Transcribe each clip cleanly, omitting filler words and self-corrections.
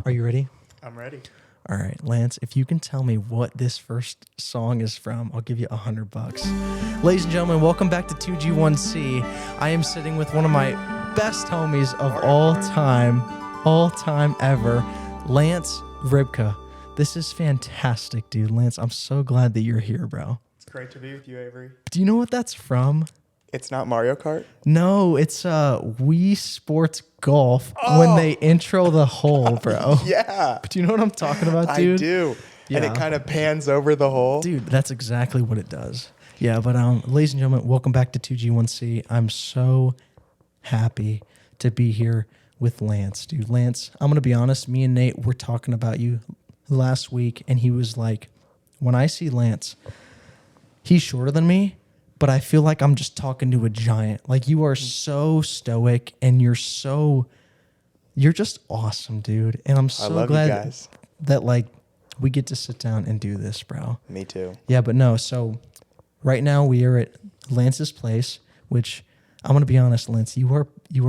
Are you ready? I'm ready. All right, Lance, if you can tell me what this first song is from, I'll give you $100. Ladies and gentlemen, welcome back to 2G1C. I am sitting with one of my best homies of all time ever, Lance Rybka. This is fantastic, dude. Lance, I'm so glad that you're here, bro. It's great to be with you, Avery. Do you know what that's from? It's not Mario Kart? No, it's Wii Sports Golf when they intro the hole, bro. Yeah. Do you know what I'm talking about, dude? I do. Yeah. And it kind of pans over the hole. Dude, that's exactly what it does. Yeah, but ladies and gentlemen, welcome back to 2G1C. I'm so happy to be here with Lance, dude. Lance, I'm going to be honest, me and Nate were talking about you last week, and he was like, when I see Lance, he's shorter than me, but I feel like I'm just talking to a giant. Like, you are so stoic, and you're just awesome, dude. And I'm so glad that like we get to sit down and do this, bro. Me too. Yeah, but no. So right now we are at Lance's place, which I'm gonna be honest, Lance, you are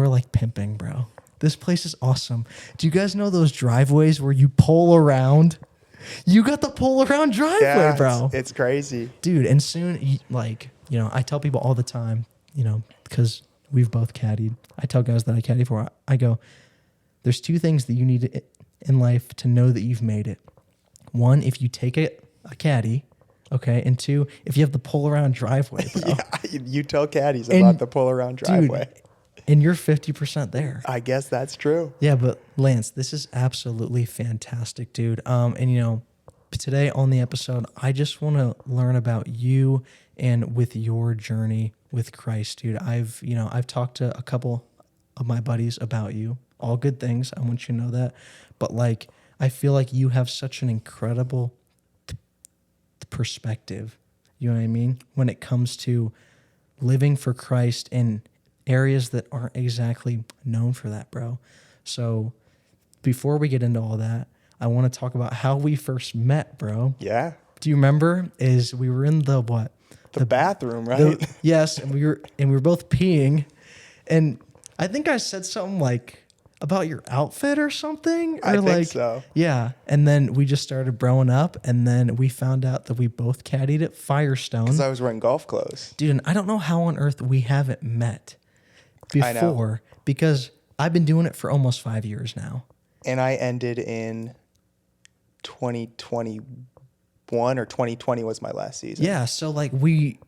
like pimping, bro. This place is awesome. Do you guys know those driveways where you pull around? You got the pull around driveway, bro. It's crazy, dude. And soon, I tell people all the time, because we've both caddied. I tell guys that I caddy for. I go, there's two things that you need in life to know that you've made it. One, if you take a caddy, okay, and two, if you have the pull around driveway, bro. Yeah, you tell caddies about the pull around driveway. Dude, and you're 50% there. I guess that's true. Yeah, but Lance, this is absolutely fantastic, dude. And today on the episode, I just want to learn about you and with your journey with Christ, dude. I've talked to a couple of my buddies about you. All good things. I want you to know that. But I feel like you have such an incredible perspective. You know what I mean? When it comes to living for Christ in areas that aren't exactly known for that, bro. So before we get into all that, I want to talk about how we first met, bro. Yeah. Do you remember? We were in the bathroom, right? Yes, and we were both peeing, and I think I said something like about your outfit or something. I think so. Yeah, and then we just started broing up, and then we found out that we both caddied at Firestone. Because I was wearing golf clothes. Dude, and I don't know how on earth we haven't met before, because I've been doing it for almost 5 years now. And I ended in 2021 or 2020 was my last season. Yeah, so we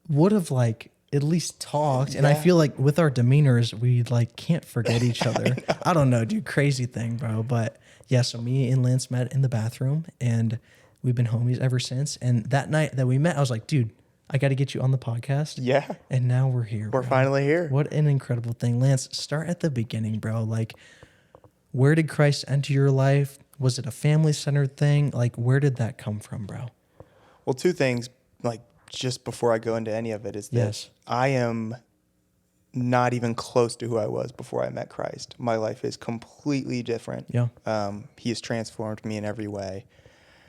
would have at least talked, and I feel like with our demeanors, we can't forget each other. I don't know, dude, crazy thing, bro. But yeah, so me and Lance met in the bathroom, and we've been homies ever since. And that night that we met, I was like, dude, I got to get you on the podcast. Yeah. And now we're here. We're finally here. What an incredible thing. Lance, start at the beginning, bro. Where did Christ enter your life? Was it a family-centered thing? Where did that come from, bro? Well, two things, just before I go into any of it, is that I am not even close to who I was before I met Christ. My life is completely different. Yeah. He has transformed me in every way.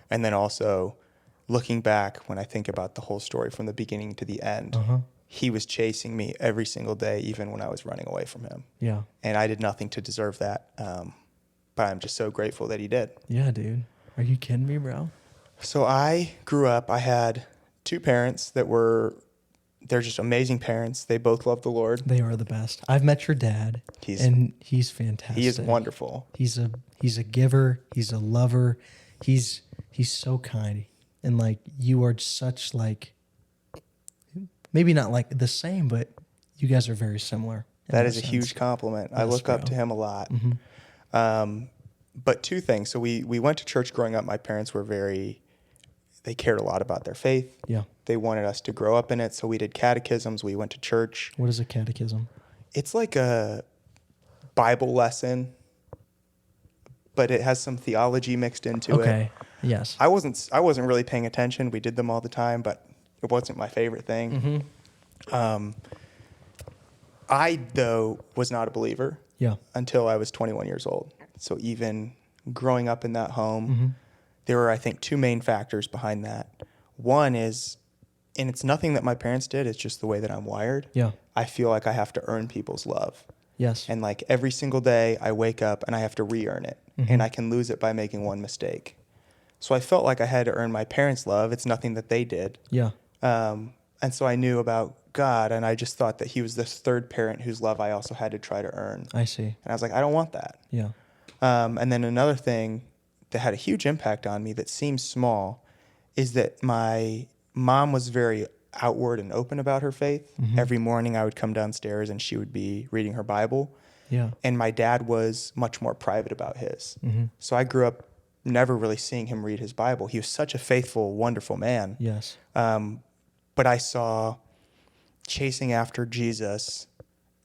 And then also, looking back, when I think about the whole story from the beginning to the end, he was chasing me every single day, even when I was running away from him. Yeah. And I did nothing to deserve that. But I'm just so grateful that he did. Yeah, dude. Are you kidding me, bro? So I grew up, I had two parents they're just amazing parents. They both love the Lord. They are the best. I've met your dad, and he's fantastic. He is wonderful. He's a giver. He's a lover. He's so kind. And you are such maybe not the same, but you guys are very similar. That is a huge compliment. Yes, I look up to him a lot. Mm-hmm. But two things. So we went to church growing up. My parents were they cared a lot about their faith. Yeah. They wanted us to grow up in it. So we did catechisms. We went to church. What is a catechism? It's like a Bible lesson, but it has some theology mixed into it. Okay. Yes. I wasn't really paying attention. We did them all the time, but it wasn't my favorite thing. Mm-hmm. I, though, was not a believer until I was 21 years old. So even growing up in that home, there were, I think, two main factors behind that. One is, and it's nothing that my parents did, it's just the way that I'm wired. Yeah. I feel like I have to earn people's love. Yes. And every single day I wake up and I have to re-earn it. and I can lose it by making one mistake. So I felt like I had to earn my parents' love. It's nothing that they did. Yeah. And so I knew about God, and I just thought that he was this third parent whose love I also had to try to earn. I see. And I was like, I don't want that. Yeah. And then another thing that had a huge impact on me that seems small is that my mom was very outward and open about her faith. Every morning I would come downstairs and she would be reading her Bible. Yeah. And my dad was much more private about his. So I grew up never really seeing him read his Bible. He was such a faithful, wonderful man. Yes. But I saw chasing after Jesus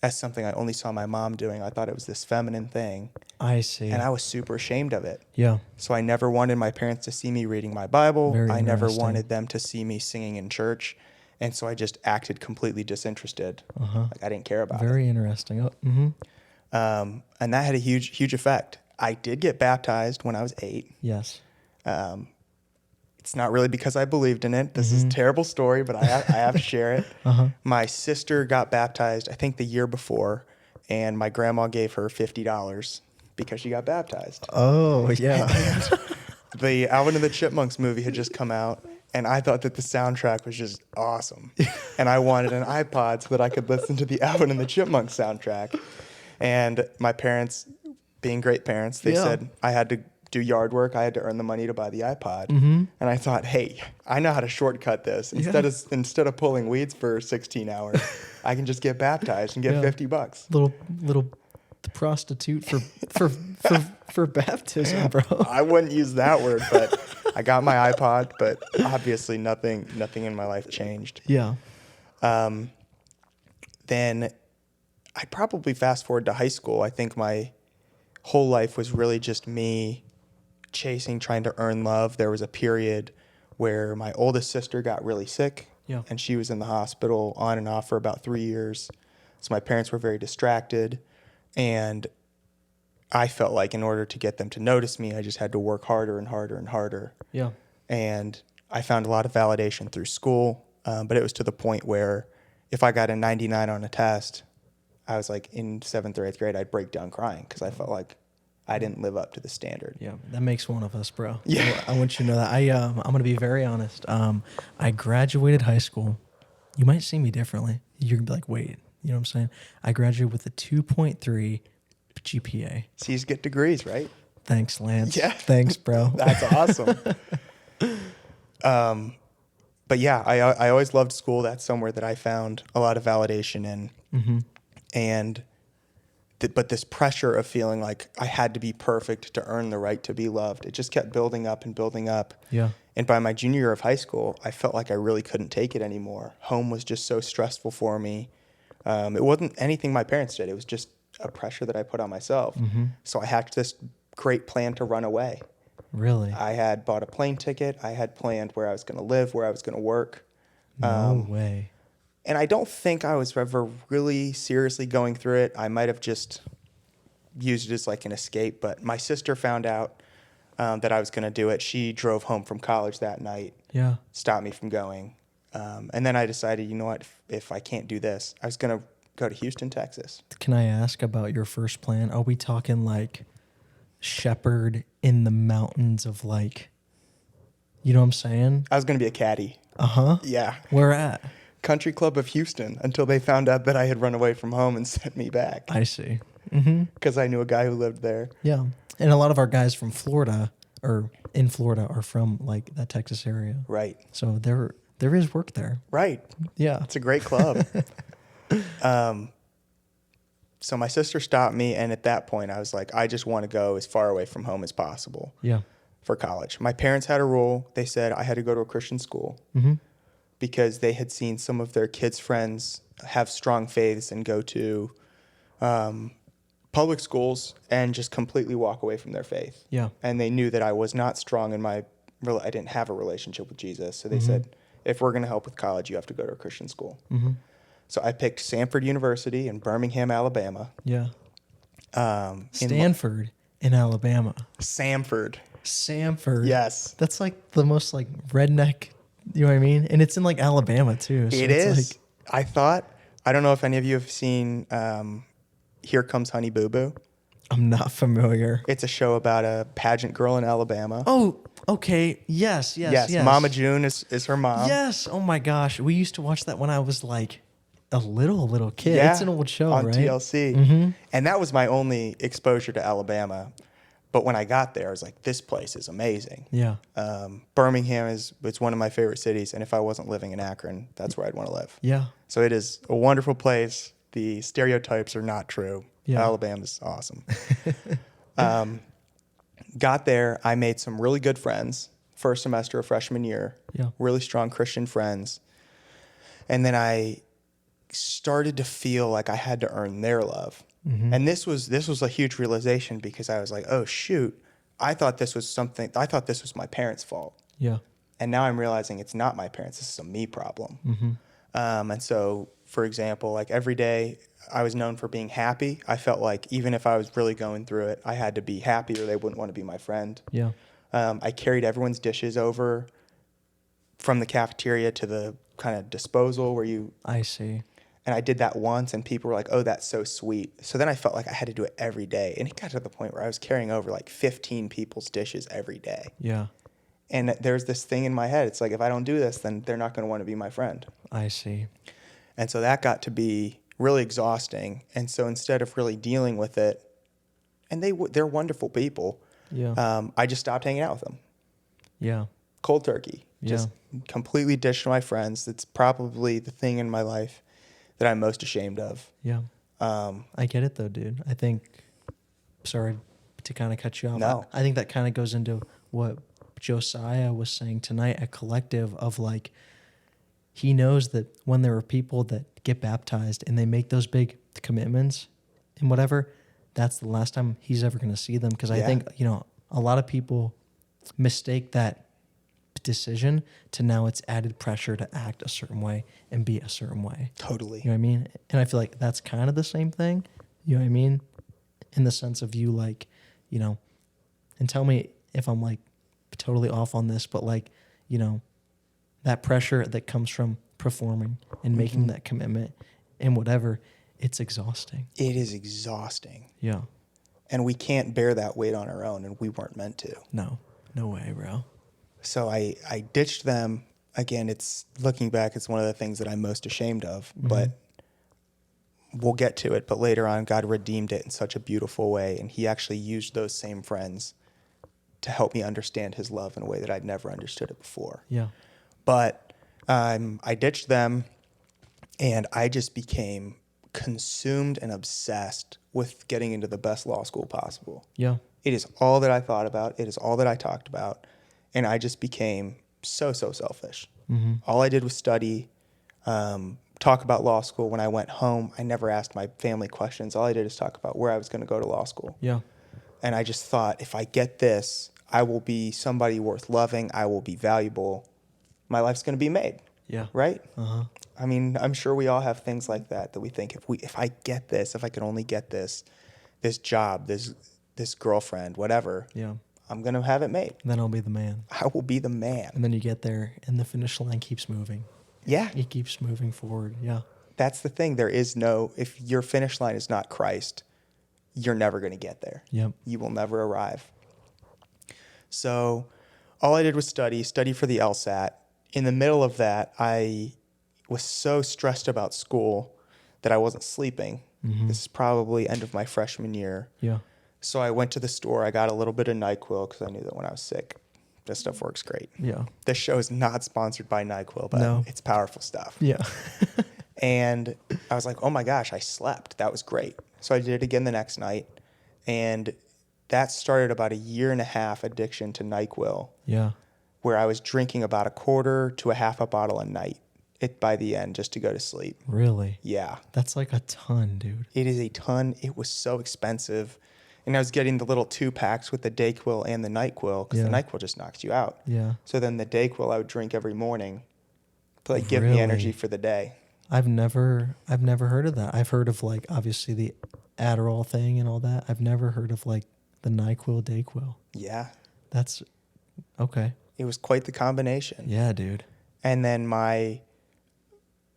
as something I only saw my mom doing. I thought it was this feminine thing. I see. And I was super ashamed of it. Yeah. So I never wanted my parents to see me reading my Bible. Very I never interesting. wanted them to see me singing in church. And so I just acted completely disinterested. Like I didn't care about it. Very interesting. And that had a huge, huge effect. I did get baptized when I was 8. Yes. It's not really because I believed in it. This is a terrible story, but I have to share it. My sister got baptized, I think the year before, and my grandma gave her $50 because she got baptized. Oh, yeah. The Alvin and the Chipmunks movie had just come out, and I thought that the soundtrack was just awesome. And I wanted an iPod so that I could listen to the Alvin and the Chipmunks soundtrack. And my parents, being great parents, they said I had to do yard work. I had to earn the money to buy the iPod. And I thought, hey, I know how to shortcut this. Instead of pulling weeds for 16 hours, I can just get baptized and get $50. Little prostitute for baptism, bro. I wouldn't use that word, but I got my iPod, but obviously nothing in my life changed. Yeah. Then I probably fast forward to high school. I think my whole life was really just me chasing, trying to earn love. There was a period where my oldest sister got really sick, and she was in the hospital on and off for about 3 years. So my parents were very distracted, and I felt like in order to get them to notice me, I just had to work harder and harder and harder. Yeah. And I found a lot of validation through school, but it was to the point where if I got a 99 on a test, I was like in 7th or 8th grade, I'd break down crying because I felt like I didn't live up to the standard. Yeah, that makes one of us, bro. Yeah. I want you to know that. I'm going to be very honest. I graduated high school. You might see me differently. You're like, wait, you know what I'm saying? I graduated with a 2.3 GPA. So you just get degrees, right? Thanks, Lance. Yeah. Thanks, bro. That's awesome. But yeah, I always loved school. That's somewhere that I found a lot of validation in. And but this pressure of feeling like I had to be perfect to earn the right to be loved, it just kept building up and building up. Yeah. And by my junior year of high school, I felt like I really couldn't take it anymore. Home was just so stressful for me. It wasn't anything my parents did. It was just a pressure that I put on myself. So I hatched this great plan to run away. Really? I had bought a plane ticket. I had planned where I was going to live, where I was going to work. No way. And I don't think I was ever really seriously going through it. I might have just used it as like an escape. But my sister found out that I was going to do it. She drove home from college that night. Yeah. Stopped me from going. And then I decided, you know what, if I can't do this, I was going to go to Houston, Texas. Can I ask about your first plan? Are we talking like shepherd in the mountains of like, you know what I'm saying? I was going to be a caddy. Uh-huh. Yeah. Where at? Country Club of Houston, until they found out that I had run away from home and sent me back. I see. Because I knew a guy who lived there. Yeah. And a lot of our guys from Florida or in Florida are from like that Texas area. Right. So there is work there. Right. Yeah. It's a great club. So my sister stopped me, and at that point I was like, I just want to go as far away from home as possible. Yeah. For college. My parents had a rule. They said I had to go to a Christian school because they had seen some of their kids' friends have strong faiths and go to public schools and just completely walk away from their faith. Yeah. And they knew that I was not strong in I didn't have a relationship with Jesus. So they said, if we're going to help with college, you have to go to a Christian school. So I picked Samford University in Birmingham, Alabama. Yeah. Stanford in Alabama. Samford. Yes. That's like the most like redneck, you know what I mean? And it's in like Alabama too. So it is. Like, I don't know if any of you have seen Here Comes Honey Boo Boo. I'm not familiar. It's a show about a pageant girl in Alabama. Oh, okay. Yes. Mama June is her mom. Yes. Oh my gosh. We used to watch that when I was like a little kid. Yeah, It's an old show, on right? TLC. Mm-hmm. And that was my only exposure to Alabama. But when I got there, I was like, this place is amazing. Yeah. Birmingham it's one of my favorite cities. And if I wasn't living in Akron, that's where I'd want to live. Yeah. So it is a wonderful place. The stereotypes are not true. Yeah. Alabama's awesome. Got there. I made some really good friends. First semester of freshman year. Yeah. Really strong Christian friends. And then I started to feel like I had to earn their love. Mm-hmm. And this was a huge realization because I was like, oh shoot, I thought this was my parents' fault. Yeah. And now I'm realizing it's not my parents. This is a me problem. Mm-hmm. And so, for example, like every day I was known for being happy. I felt like even if I was really going through it, I had to be happy or they wouldn't want to be my friend. Yeah. I carried everyone's dishes over from the cafeteria to the kind of disposal where I see. And I did that once and people were like, oh, that's so sweet. So then I felt like I had to do it every day. And it got to the point where I was carrying over like 15 people's dishes every day. Yeah. And there's this thing in my head. It's like, if I don't do this, then they're not going to want to be my friend. I see. And so that got to be really exhausting. And so instead of really dealing with it, and they're wonderful people, I just stopped hanging out with them. Yeah. Cold turkey. Just completely ditched my friends. It's probably the thing in my life that I'm most ashamed of. Yeah. I get it though, dude. I think, sorry to kind of cut you off. No. I think that kind of goes into what Josiah was saying tonight, a collective of like, he knows that when there are people that get baptized and they make those big commitments and whatever, that's the last time he's ever going to see them. Because I think, a lot of people mistake that decision to now it's added pressure to act a certain way and be a certain way. Totally. You know what I mean? And I feel like that's kind of the same thing. You know what I mean? In the sense of you like, and tell me if I'm like totally off on this, but like, that pressure that comes from performing and making that commitment and whatever, it's exhausting. It is exhausting. Yeah. And we can't bear that weight on our own, and we weren't meant to. No way, bro. So I ditched them. Again, it's looking back, it's one of the things that I'm most ashamed of, but we'll get to it. But later on, God redeemed it in such a beautiful way. And he actually used those same friends to help me understand his love in a way that I'd never understood it before. Yeah. But I ditched them and I just became consumed and obsessed with getting into the best law school possible. Yeah. It is all that I thought about. It is all that I talked about. And I just became so selfish. Mm-hmm. All I did was study, talk about law school. When I went home, I never asked my family questions. All I did is talk about where I was going to go to law school. Yeah. And I just thought, if I get this, I will be somebody worth loving. I will be valuable. My life's going to be made. Yeah. Right? Uh-huh. I mean, I'm sure we all have things like that we think if I get this, if I could only get this job, this girlfriend, whatever. Yeah. I'm going to have it made. Then I'll be the man. I will be the man. And then you get there and the finish line keeps moving. Yeah. It keeps moving forward. Yeah. That's the thing. If your finish line is not Christ, you're never going to get there. Yep. You will never arrive. So all I did was study for the LSAT. In the middle of that, I was so stressed about school that I wasn't sleeping. Mm-hmm. This is probably end of my freshman year. Yeah. So I went to the store. I got a little bit of NyQuil because I knew that when I was sick, this stuff works great. Yeah. This show is not sponsored by NyQuil, but it's powerful stuff. Yeah. And I was like, oh my gosh, I slept. That was great. So I did it again the next night. And that started about 1.5 years addiction to NyQuil. Yeah. Where I was drinking about 1/4 to 1/2 bottle a night by the end just to go to sleep. Really? Yeah. That's like a ton, dude. It is a ton. It was so expensive. And I was getting the little 2-packs with the DayQuil and the NyQuil because the NyQuil just knocks you out. Yeah. So then the DayQuil I would drink every morning to give me energy for the day. I've never heard of that. I've heard of like obviously the Adderall thing and all that. I've never heard of like the NyQuil DayQuil. Yeah. That's okay. It was quite the combination. Yeah, dude. And then my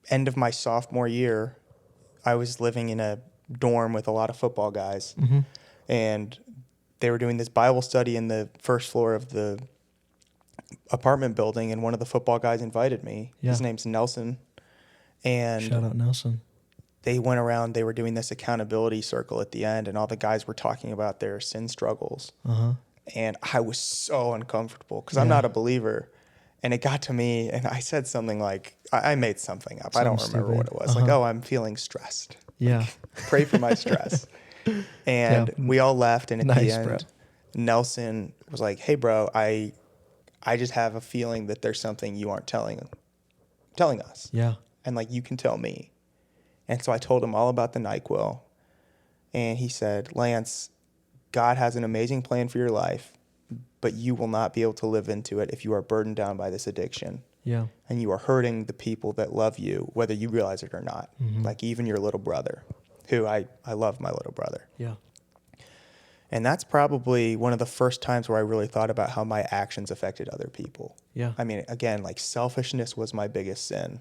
end of my sophomore year, I was living in a dorm with a lot of football guys. Mm-hmm. And they were doing this Bible study in the first floor of the apartment building, and one of the football guys invited me. Yeah. His name's Nelson. And shout out Nelson. they went around, they were doing this accountability circle at the end, and all the guys were talking about their sin struggles. Uh-huh. And I was so uncomfortable because I'm not a believer. And it got to me, and I said something like, I made something up. I don't remember what it was. Like, oh, I'm feeling stressed. Yeah. Like, pray for my stress. And we all left, and at the end, bro. Nelson was like, hey, bro, I just have a feeling that there's something you aren't telling us. Yeah. And, like, you can tell me. And so I told him all about the NyQuil. And he said, Lance, God has an amazing plan for your life, but you will not be able to live into it if you are burdened down by this addiction. Yeah. And you are hurting the people that love you, whether you realize it or not. Mm-hmm. Like even your little brother, who I love my little brother. Yeah. And that's probably one of the first times where I really thought about how my actions affected other people. Yeah. I mean, again, like selfishness was my biggest sin.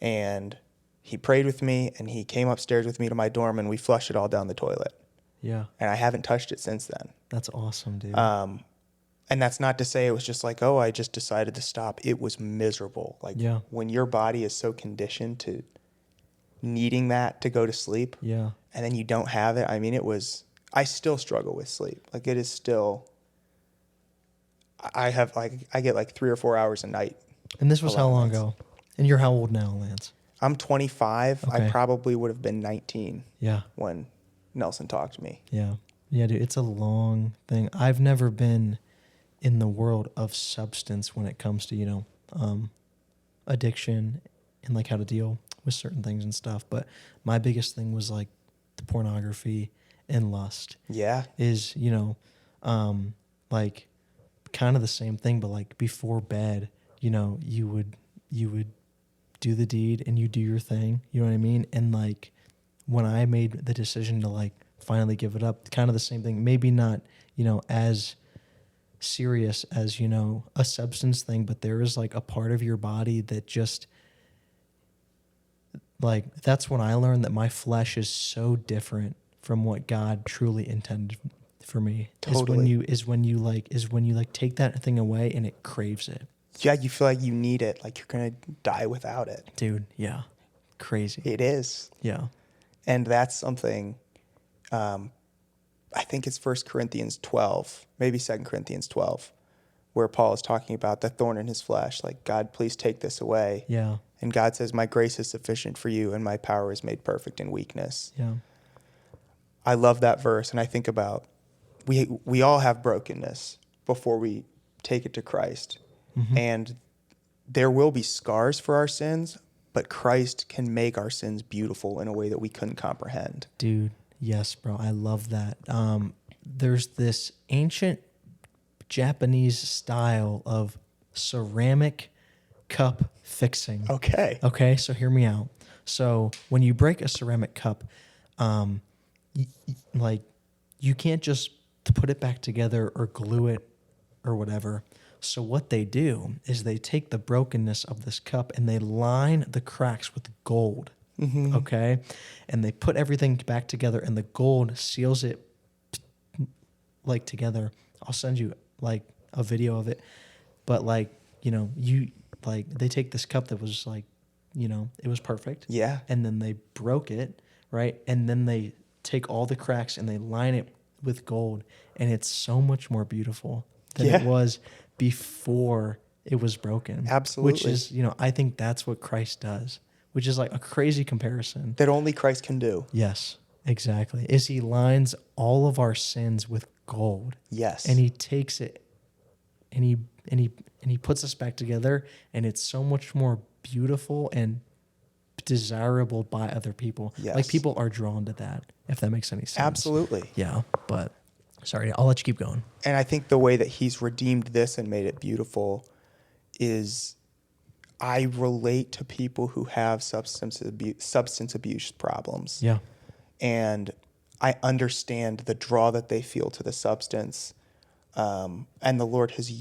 And he prayed with me, and he came upstairs with me to my dorm, and we flushed it all down the toilet. Yeah. And I haven't touched it since then. That's awesome, dude. And that's not to say it was just like, oh, I just decided to stop. It was miserable. Like when your body is so conditioned to needing that to go to sleep, yeah. and then you don't have it. I mean, I still struggle with sleep. Like it is still, I get like 3 or 4 hours a night. And this was how long ago? And you're how old now, Lance? I'm 25. Okay. I probably would have been 19 Yeah. when Nelson talked to me. Yeah. Yeah, dude, it's a long thing. I've never been in the world of substance when it comes to, addiction and like how to deal with certain things and stuff. But my biggest thing was like the pornography and lust. Yeah. Is, like kind of the same thing, but like before bed, you would do the deed and you do your thing, you know what I mean? And like when I made the decision to like finally give it up, kind of the same thing, maybe not, as serious as, a substance thing, but there is like a part of your body that just like, that's when I learned that my flesh is so different from what God truly intended for me. Totally. Is when you take that thing away and it craves it. Yeah, you feel like you need it, like you're going to die without it. Dude, yeah. Crazy. It is. Yeah. And that's something, I think it's 1 Corinthians 12, maybe 2 Corinthians 12, where Paul is talking about the thorn in his flesh. Like, God, please take this away. Yeah. And God says, my grace is sufficient for you, and my power is made perfect in weakness. Yeah. I love that verse, and I think about, we all have brokenness before we take it to Christ. Mm-hmm. And there will be scars for our sins, but Christ can make our sins beautiful in a way that we couldn't comprehend. Dude, yes, bro. I love that. There's this ancient Japanese style of ceramic cup fixing. Okay, so hear me out. So when you break a ceramic cup, you can't just put it back together or glue it or whatever. So what they do is they take the brokenness of this cup and they line the cracks with gold, mm-hmm. Okay? And they put everything back together and the gold seals it like together. I'll send you like a video of it. But they take this cup that was like, it was perfect. Yeah. And then they broke it, right? And then they take all the cracks and they line it with gold. And it's so much more beautiful than it was before it was broken. Absolutely. Which is, I think that's what Christ does, which is like a crazy comparison. That only Christ can do. Yes, exactly. Is he lines all of our sins with gold. Yes. And he takes it and he puts us back together, and it's so much more beautiful and desirable by other people. Yes. Like people are drawn to that, if that makes any sense. Absolutely. Yeah, but sorry, I'll let you keep going. And I think the way that he's redeemed this and made it beautiful is I relate to people who have substance abuse problems. Yeah. And I understand the draw that they feel to the substance. And the Lord has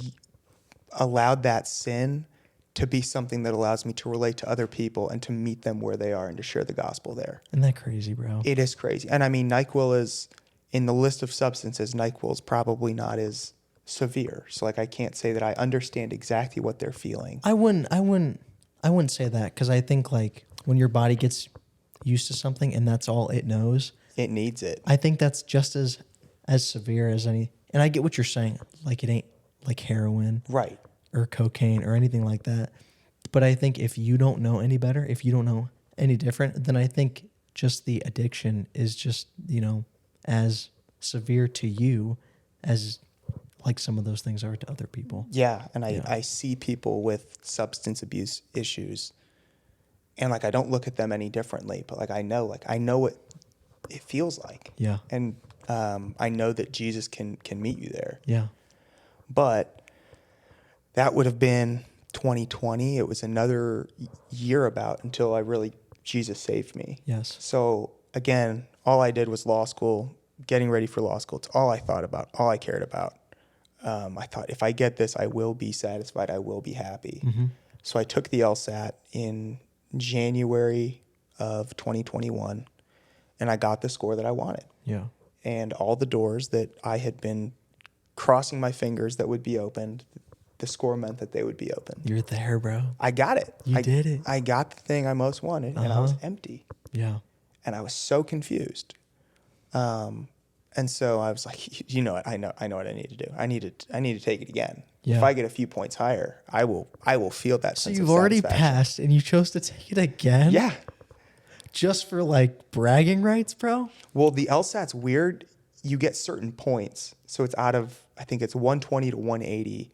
allowed that sin to be something that allows me to relate to other people and to meet them where they are and to share the gospel there. Isn't that crazy, bro? It is crazy. And I mean, NyQuil in the list of substances, NyQuil is probably not as severe. So like I can't say that I understand exactly what they're feeling. I wouldn't say that, because I think like when your body gets used to something and that's all it knows, It needs it. I think that's just as severe as any. And I get what you're saying. Like it ain't like heroin, Right. or cocaine or anything like that. But I think if you don't know any better, if you don't know any different, then I think just the addiction is just, as severe to you as like some of those things are to other people. Yeah. And I see people with substance abuse issues, and like I don't look at them any differently, but like I know what it feels like. Yeah. And I know that Jesus can meet you there. Yeah. But that would have been 2020. It was another year about until Jesus saved me. Yes. So again, all I did was law school, getting ready for law school. It's all I thought about, all I cared about. I thought, if I get this, I will be satisfied. I will be happy. Mm-hmm. So I took the LSAT in January of 2021, and I got the score that I wanted. Yeah. And all the doors that I had been crossing my fingers that would be opened, the score meant that they would be opened. You're there, bro. I got it. You did it. I got the thing I most wanted, and I was empty. Yeah. And I was so confused. And so I was like, you know what? I know what I need to do. I need to take it again. Yeah. If I get a few points higher, I will feel that So sense you've of already satisfaction. passed and you chose to take it again? Yeah. Just for like bragging rights, bro? Well, the LSAT's weird. You get certain points. So it's out of, I think it's 120 to 180.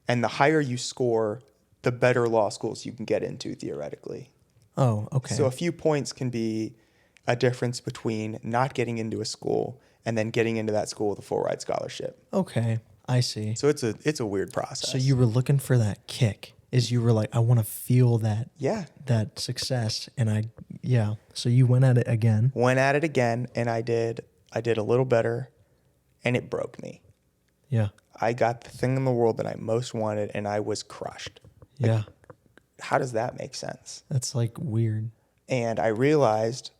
And the higher you score, the better law schools you can get into theoretically. Oh, okay. So a few points can be a difference between not getting into a school and then getting into that school with a full ride scholarship. Okay, I see. So it's a weird process. So you were looking for that kick. You were like, I want to feel that. Yeah. That success. And so you went at it again. Went at it again, and I did a little better, and it broke me. Yeah. I got the thing in the world that I most wanted, and I was crushed. Yeah. How does that make sense? That's like weird. And I realized,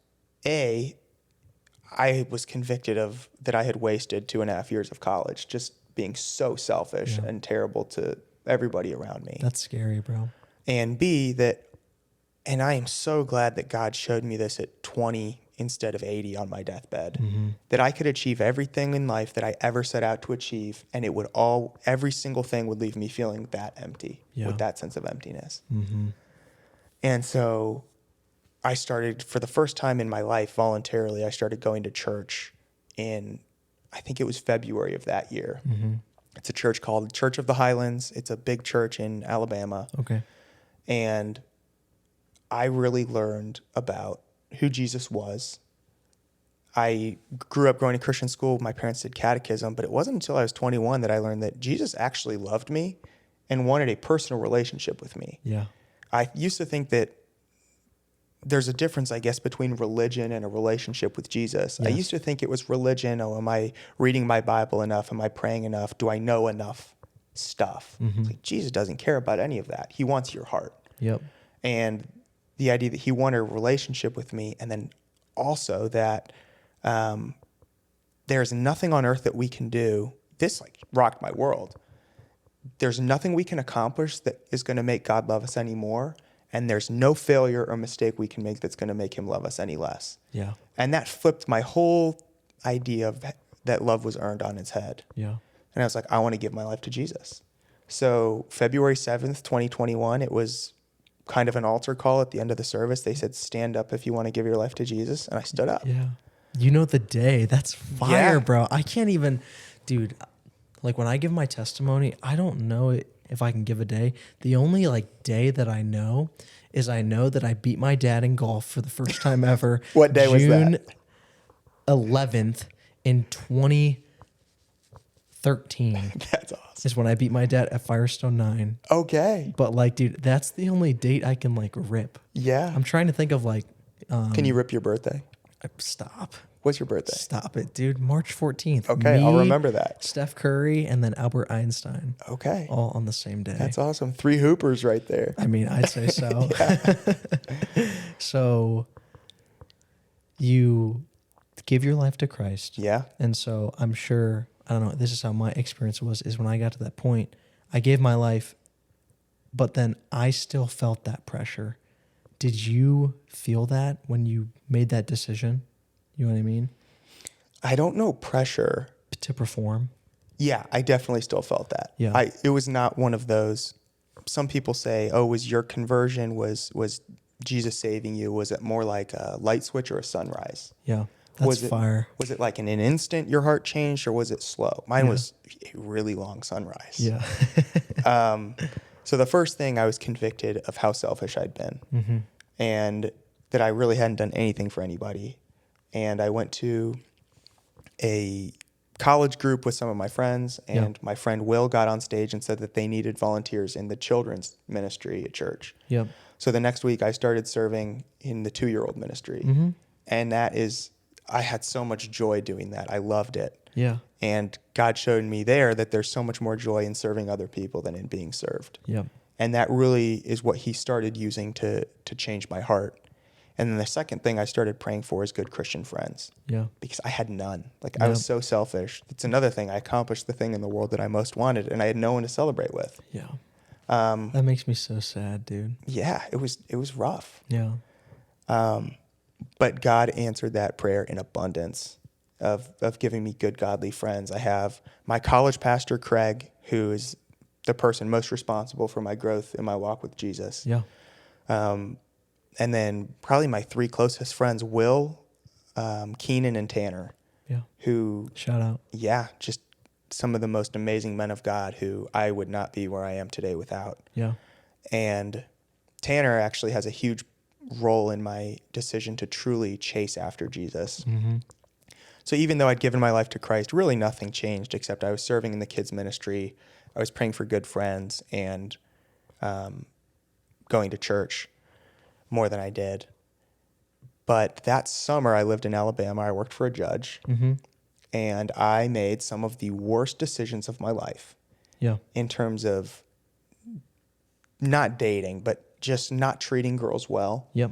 I was convicted of that I had wasted 2.5 years of college just being so selfish and terrible to everybody around me. That's scary, bro. And B, and I am so glad that God showed me this at 20 instead of 80 on my deathbed, that I could achieve everything in life that I ever set out to achieve, and every single thing would leave me feeling that empty, with that sense of emptiness. Mm-hmm. And so I started, for the first time in my life, voluntarily, I started going to church in, I think it was February of that year. Mm-hmm. It's a church called Church of the Highlands. It's a big church in Alabama. Okay. And I really learned about who Jesus was. I grew up going to Christian school. My parents did catechism, but it wasn't until I was 21 that I learned that Jesus actually loved me and wanted a personal relationship with me. Yeah. I used to think that there's a difference, I guess, between religion and a relationship with Jesus. Yes. I used to think it was religion. Oh, am I reading my Bible enough? Am I praying enough? Do I know enough stuff? Mm-hmm. It's like, Jesus doesn't care about any of that. He wants your heart. Yep. And the idea that he wanted a relationship with me, and then also that there's nothing on earth that we can do. This like rocked my world. There's nothing we can accomplish that is going to make God love us anymore. And there's no failure or mistake we can make that's going to make him love us any less. Yeah. And that flipped my whole idea of that love was earned on its head. Yeah. And I was like, I want to give my life to Jesus. So February 7th, 2021, it was kind of an altar call at the end of the service. They said, stand up if you want to give your life to Jesus. And I stood up. Yeah. You know the day. That's fire, Yeah. bro. I can't even, dude, like when I give my testimony, I don't know if I can give a day. The only like day that I know is I know that I beat my dad in golf for the first time ever. What day was that? June 11th in 2013 That's awesome. is when I beat my dad at Firestone 9. Okay. But like, dude, that's the only date I can like rip. Yeah. I'm trying to think of like, Can you rip your birthday? stop. What's your birthday? Stop it, dude. March 14th. Okay, I'll remember that. Steph Curry and then Albert Einstein. Okay. All on the same day. That's awesome. 3 hoopers right there. I mean, I'd say so. So you give your life to Christ. Yeah. And so I'm sure, I don't know, this is how my experience was, is when I got to that point, I gave my life, but then I still felt that pressure. Did you feel that when you made that decision? You know what I mean? I don't know pressure. To perform? Yeah, I definitely still felt that. Yeah. It was not one of those. Some people say, "Oh, was your conversion was Jesus saving you? Was it more like a light switch or a sunrise?" Yeah, that's fire. Was it like in an instant your heart changed, or was it slow? Mine was a really long sunrise. Yeah. So the first thing, I was convicted of how selfish I'd been, and that I really hadn't done anything for anybody. And I went to a college group with some of my friends, and my friend Will got on stage and said that they needed volunteers in the children's ministry at church. Yep. So the next week I started serving in the 2-year-old ministry. And I had so much joy doing that. I loved it. Yeah. And God showed me there that there's so much more joy in serving other people than in being served. Yep. And that really is what he started using to change my heart. And then the second thing I started praying for is good Christian friends. Yeah. Because I had none. I was so selfish. It's another thing. I accomplished the thing in the world that I most wanted, and I had no one to celebrate with. Yeah. That makes me so sad, dude. Yeah, it was rough. Yeah. But God answered that prayer in abundance of giving me good, godly friends. I have my college pastor, Craig, who is the person most responsible for my growth in my walk with Jesus. Yeah. And then probably my 3 closest friends, Will, Keenan, and Tanner. Yeah. Who... Shout out. Yeah, just some of the most amazing men of God who I would not be where I am today without. Yeah. And Tanner actually has a huge role in my decision to truly chase after Jesus. So even though I'd given my life to Christ, really nothing changed except I was serving in the kids ministry. I was praying for good friends and going to church more than I did. But that summer I lived in Alabama. I worked for a judge. And I made some of the worst decisions of my life. Yeah. In terms of not dating, but just not treating girls well. Yep.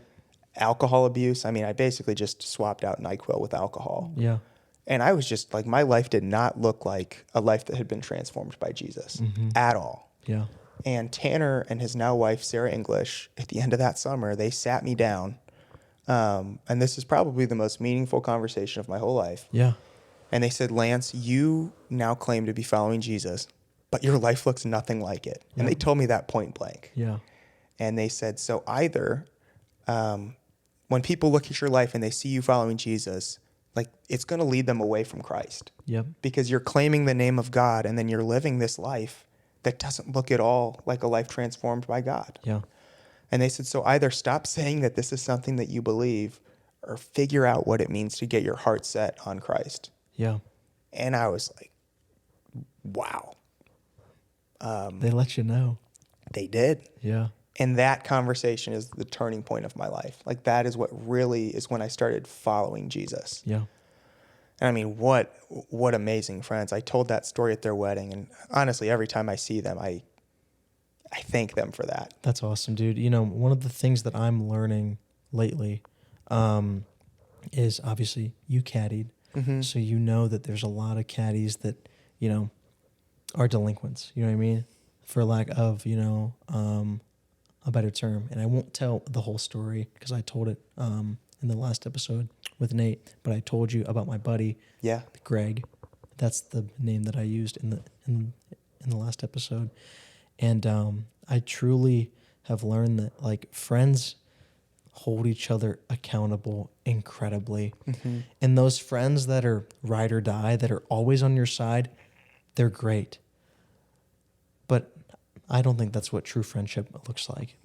Alcohol abuse. I mean, I basically just swapped out NyQuil with alcohol. Yeah. And I was just my life did not look like a life that had been transformed by Jesus at all. Yeah. And Tanner and his now wife, Sarah English, at the end of that summer, they sat me down. And this is probably the most meaningful conversation of my whole life. Yeah. And they said, Lance, you now claim to be following Jesus, but your life looks nothing like it. And they told me that point blank. Yeah. And they said, so either when people look at your life and they see you following Jesus, it's going to lead them away from Christ. Yep. Because you're claiming the name of God and then you're living this life that doesn't look at all like a life transformed by God. Yeah. And they said, so either stop saying that this is something that you believe or figure out what it means to get your heart set on Christ. Yeah. And I was like, wow. They let you know. They did. Yeah. And that conversation is the turning point of my life. That is what really is when I started following Jesus. Yeah. And I mean, what amazing friends. I told that story at their wedding, and honestly, every time I see them, I thank them for that. That's awesome, dude. One of the things that I'm learning lately is obviously you caddied. So you know that there's a lot of caddies that, are delinquents. You know what I mean? For lack of, a better term. And I won't tell the whole story because I told it in the last episode with Nate. But I told you about my buddy, Greg. That's the name that I used in the last episode. And I truly have learned that friends hold each other accountable incredibly. And those friends that are ride or die, that are always on your side, they're great. But I don't think that's what true friendship looks like.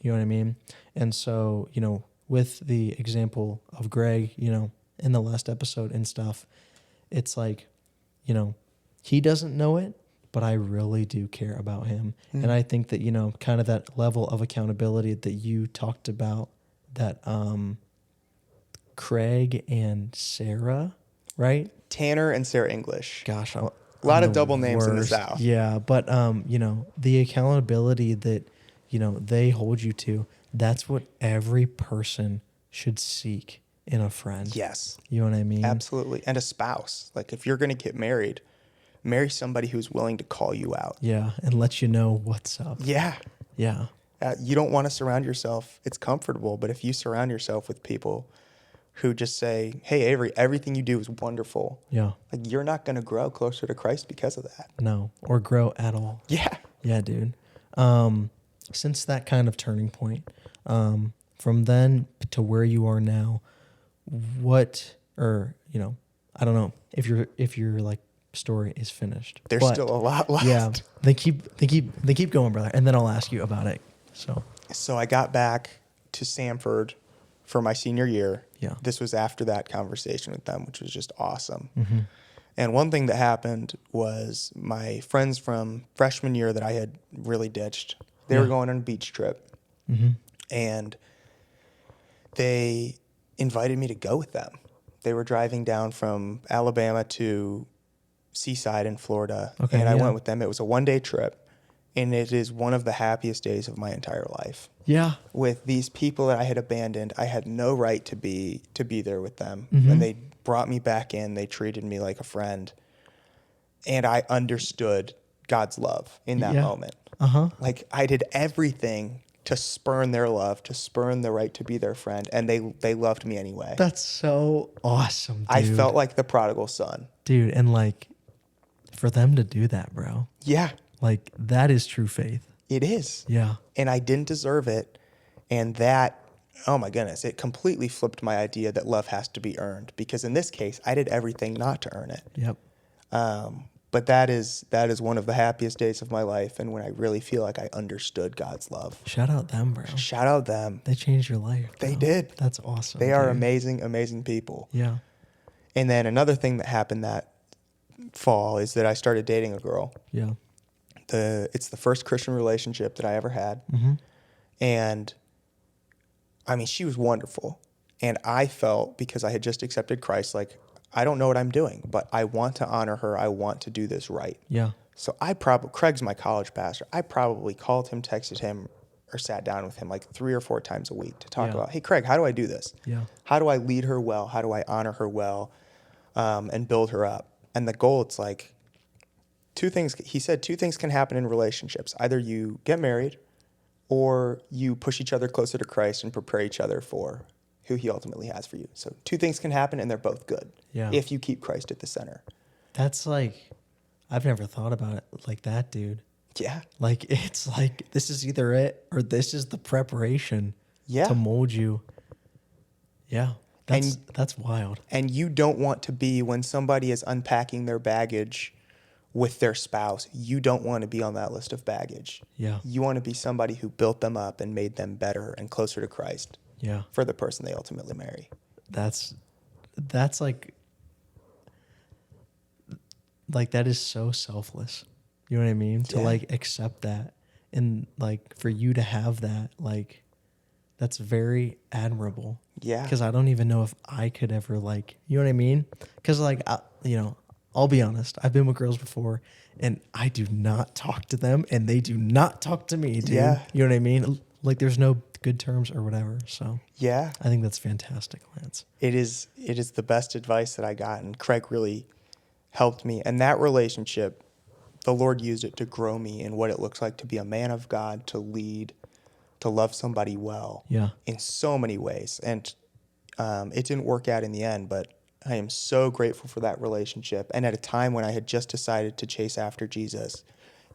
You know what I mean? And so, with the example of Greg, in the last episode and stuff, it's he doesn't know it, but I really do care about him. And I think that, kind of that level of accountability that you talked about, that Craig and Sarah, right? Tanner and Sarah English. Gosh, a lot of double names in the South. Yeah, but the accountability that they hold you to, that's what every person should seek in a friend. Yes. You know what I mean? Absolutely. And a spouse. Like if you're going to get married, marry somebody who's willing to call you out. Yeah, and let you know what's up. Yeah. Yeah. You don't want to surround yourself. It's comfortable, but if you surround yourself with people who just say, "Hey, Avery, everything you do is wonderful." Yeah. Like you're not going to grow closer to Christ because of that. No, or grow at all. Yeah. Yeah, dude. Since that kind of turning point, from then to where you are now, I don't know if your like story is finished. There's still a lot left. Yeah, they keep going, brother. And then I'll ask you about it. So I got back to Samford for my senior year. Yeah. This was after that conversation with them, which was just awesome. Mm-hmm. And one thing that happened was my friends from freshman year that I had really ditched, they were going on a beach trip. Mm-hmm. And they invited me to go with them. They were driving down from Alabama to Seaside in Florida. Okay, and I yeah. went with them. It was a one-day trip. And it is one of the happiest days of my entire life. Yeah. With these people that I had abandoned, I had no right to be there with them. Mm-hmm. And they brought me back in. They treated me like a friend. And I understood God's love in that moment. Uh-huh. Like I did everything to spurn their love, to spurn the right to be their friend. And they loved me anyway. That's so awesome, dude. I felt like the prodigal son. Dude, and like for them to do that, bro. Yeah. Like that is true faith. It is. Yeah. And I didn't deserve it. And that, oh my goodness, it completely flipped my idea that love has to be earned. Because in this case, I did everything not to earn it. Yep. But that is one of the happiest days of my life. And when I really feel like I understood God's love. Shout out them, bro. Shout out them. They changed your life. Bro. They did. That's awesome. They are amazing, amazing people. Yeah. And then another thing that happened that fall is that I started dating a girl. Yeah. It's the first Christian relationship that I ever had. Mm-hmm. And I mean, she was wonderful. And I felt, because I had just accepted Christ, like, I don't know what I'm doing, but I want to honor her. I want to do this right. Yeah. So Craig's my college pastor. I probably called him, texted him, or sat down with him like 3 or 4 times a week to talk about, hey, Craig, how do I do this? Yeah. How do I lead her well? How do I honor her well, and build her up? And the goal, it's like, he said two things can happen in relationships. Either you get married or you push each other closer to Christ and prepare each other for who he ultimately has for you. So 2 things can happen and they're both good. Yeah. If you keep Christ at the center. That's like, I've never thought about it like that, dude. Yeah. Like, it's like, this is either it or this is the preparation to mold you. Yeah. That's wild. And you don't want to be, when somebody is unpacking their baggage with their spouse, you don't want to be on that list of baggage. Yeah. You want to be somebody who built them up and made them better and closer to Christ. Yeah. For the person they ultimately marry. That's like that is so selfless. You know what I mean? To like accept that and like for you to have that, like that's very admirable. Yeah. Because I don't even know if I could ever like, you know what I mean? Because like, I'll be honest. I've been with girls before and I do not talk to them and they do not talk to me, dude. Yeah. You know what I mean? Like there's no good terms or whatever. So yeah, I think that's fantastic, Lance. It is the best advice that I got. And Craig really helped me. And that relationship, the Lord used it to grow me in what it looks like to be a man of God, to lead, to love somebody well. Yeah. In so many ways. And it didn't work out in the end, but I am so grateful for that relationship. And at a time when I had just decided to chase after Jesus,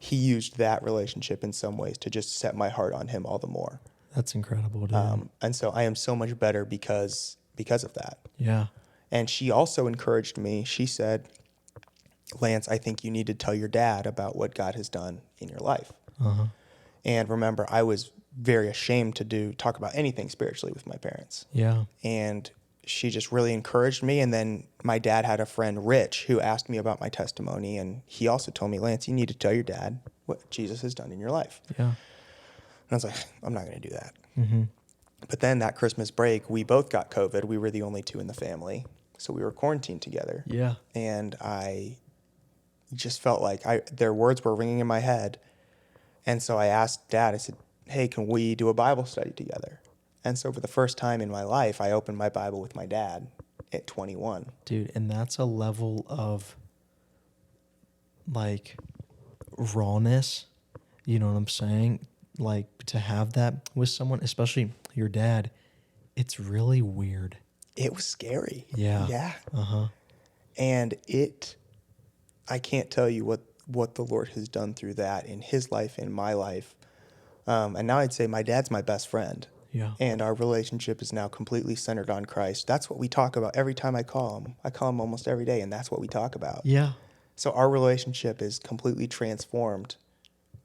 he used that relationship in some ways to just set my heart on him all the more. That's incredible, dude. And so I am so much better because of that. Yeah. And she also encouraged me. She said, Lance, I think you need to tell your dad about what God has done in your life. Uh-huh. And remember, I was very ashamed to talk about anything spiritually with my parents. Yeah. And she just really encouraged me. And then my dad had a friend, Rich, who asked me about my testimony. And he also told me, Lance, you need to tell your dad what Jesus has done in your life. Yeah. And I was like, I'm not going to do that. Mm-hmm. But then that Christmas break, we both got COVID. We were the only 2 in the family. So we were quarantined together. Yeah. And I just felt like their words were ringing in my head. And so I asked Dad, I said, hey, can we do a Bible study together? And so for the first time in my life, I opened my Bible with my dad at 21. Dude, and that's a level of like rawness, you know what I'm saying? Like to have that with someone, especially your dad, it's really weird. It was scary. Yeah. Yeah. Uh-huh. And I can't tell you what the Lord has done through that in his life, in my life. And now I'd say my dad's my best friend. Yeah. And our relationship is now completely centered on Christ. That's what we talk about every time I call him. I call him almost every day, and that's what we talk about. Yeah. So our relationship is completely transformed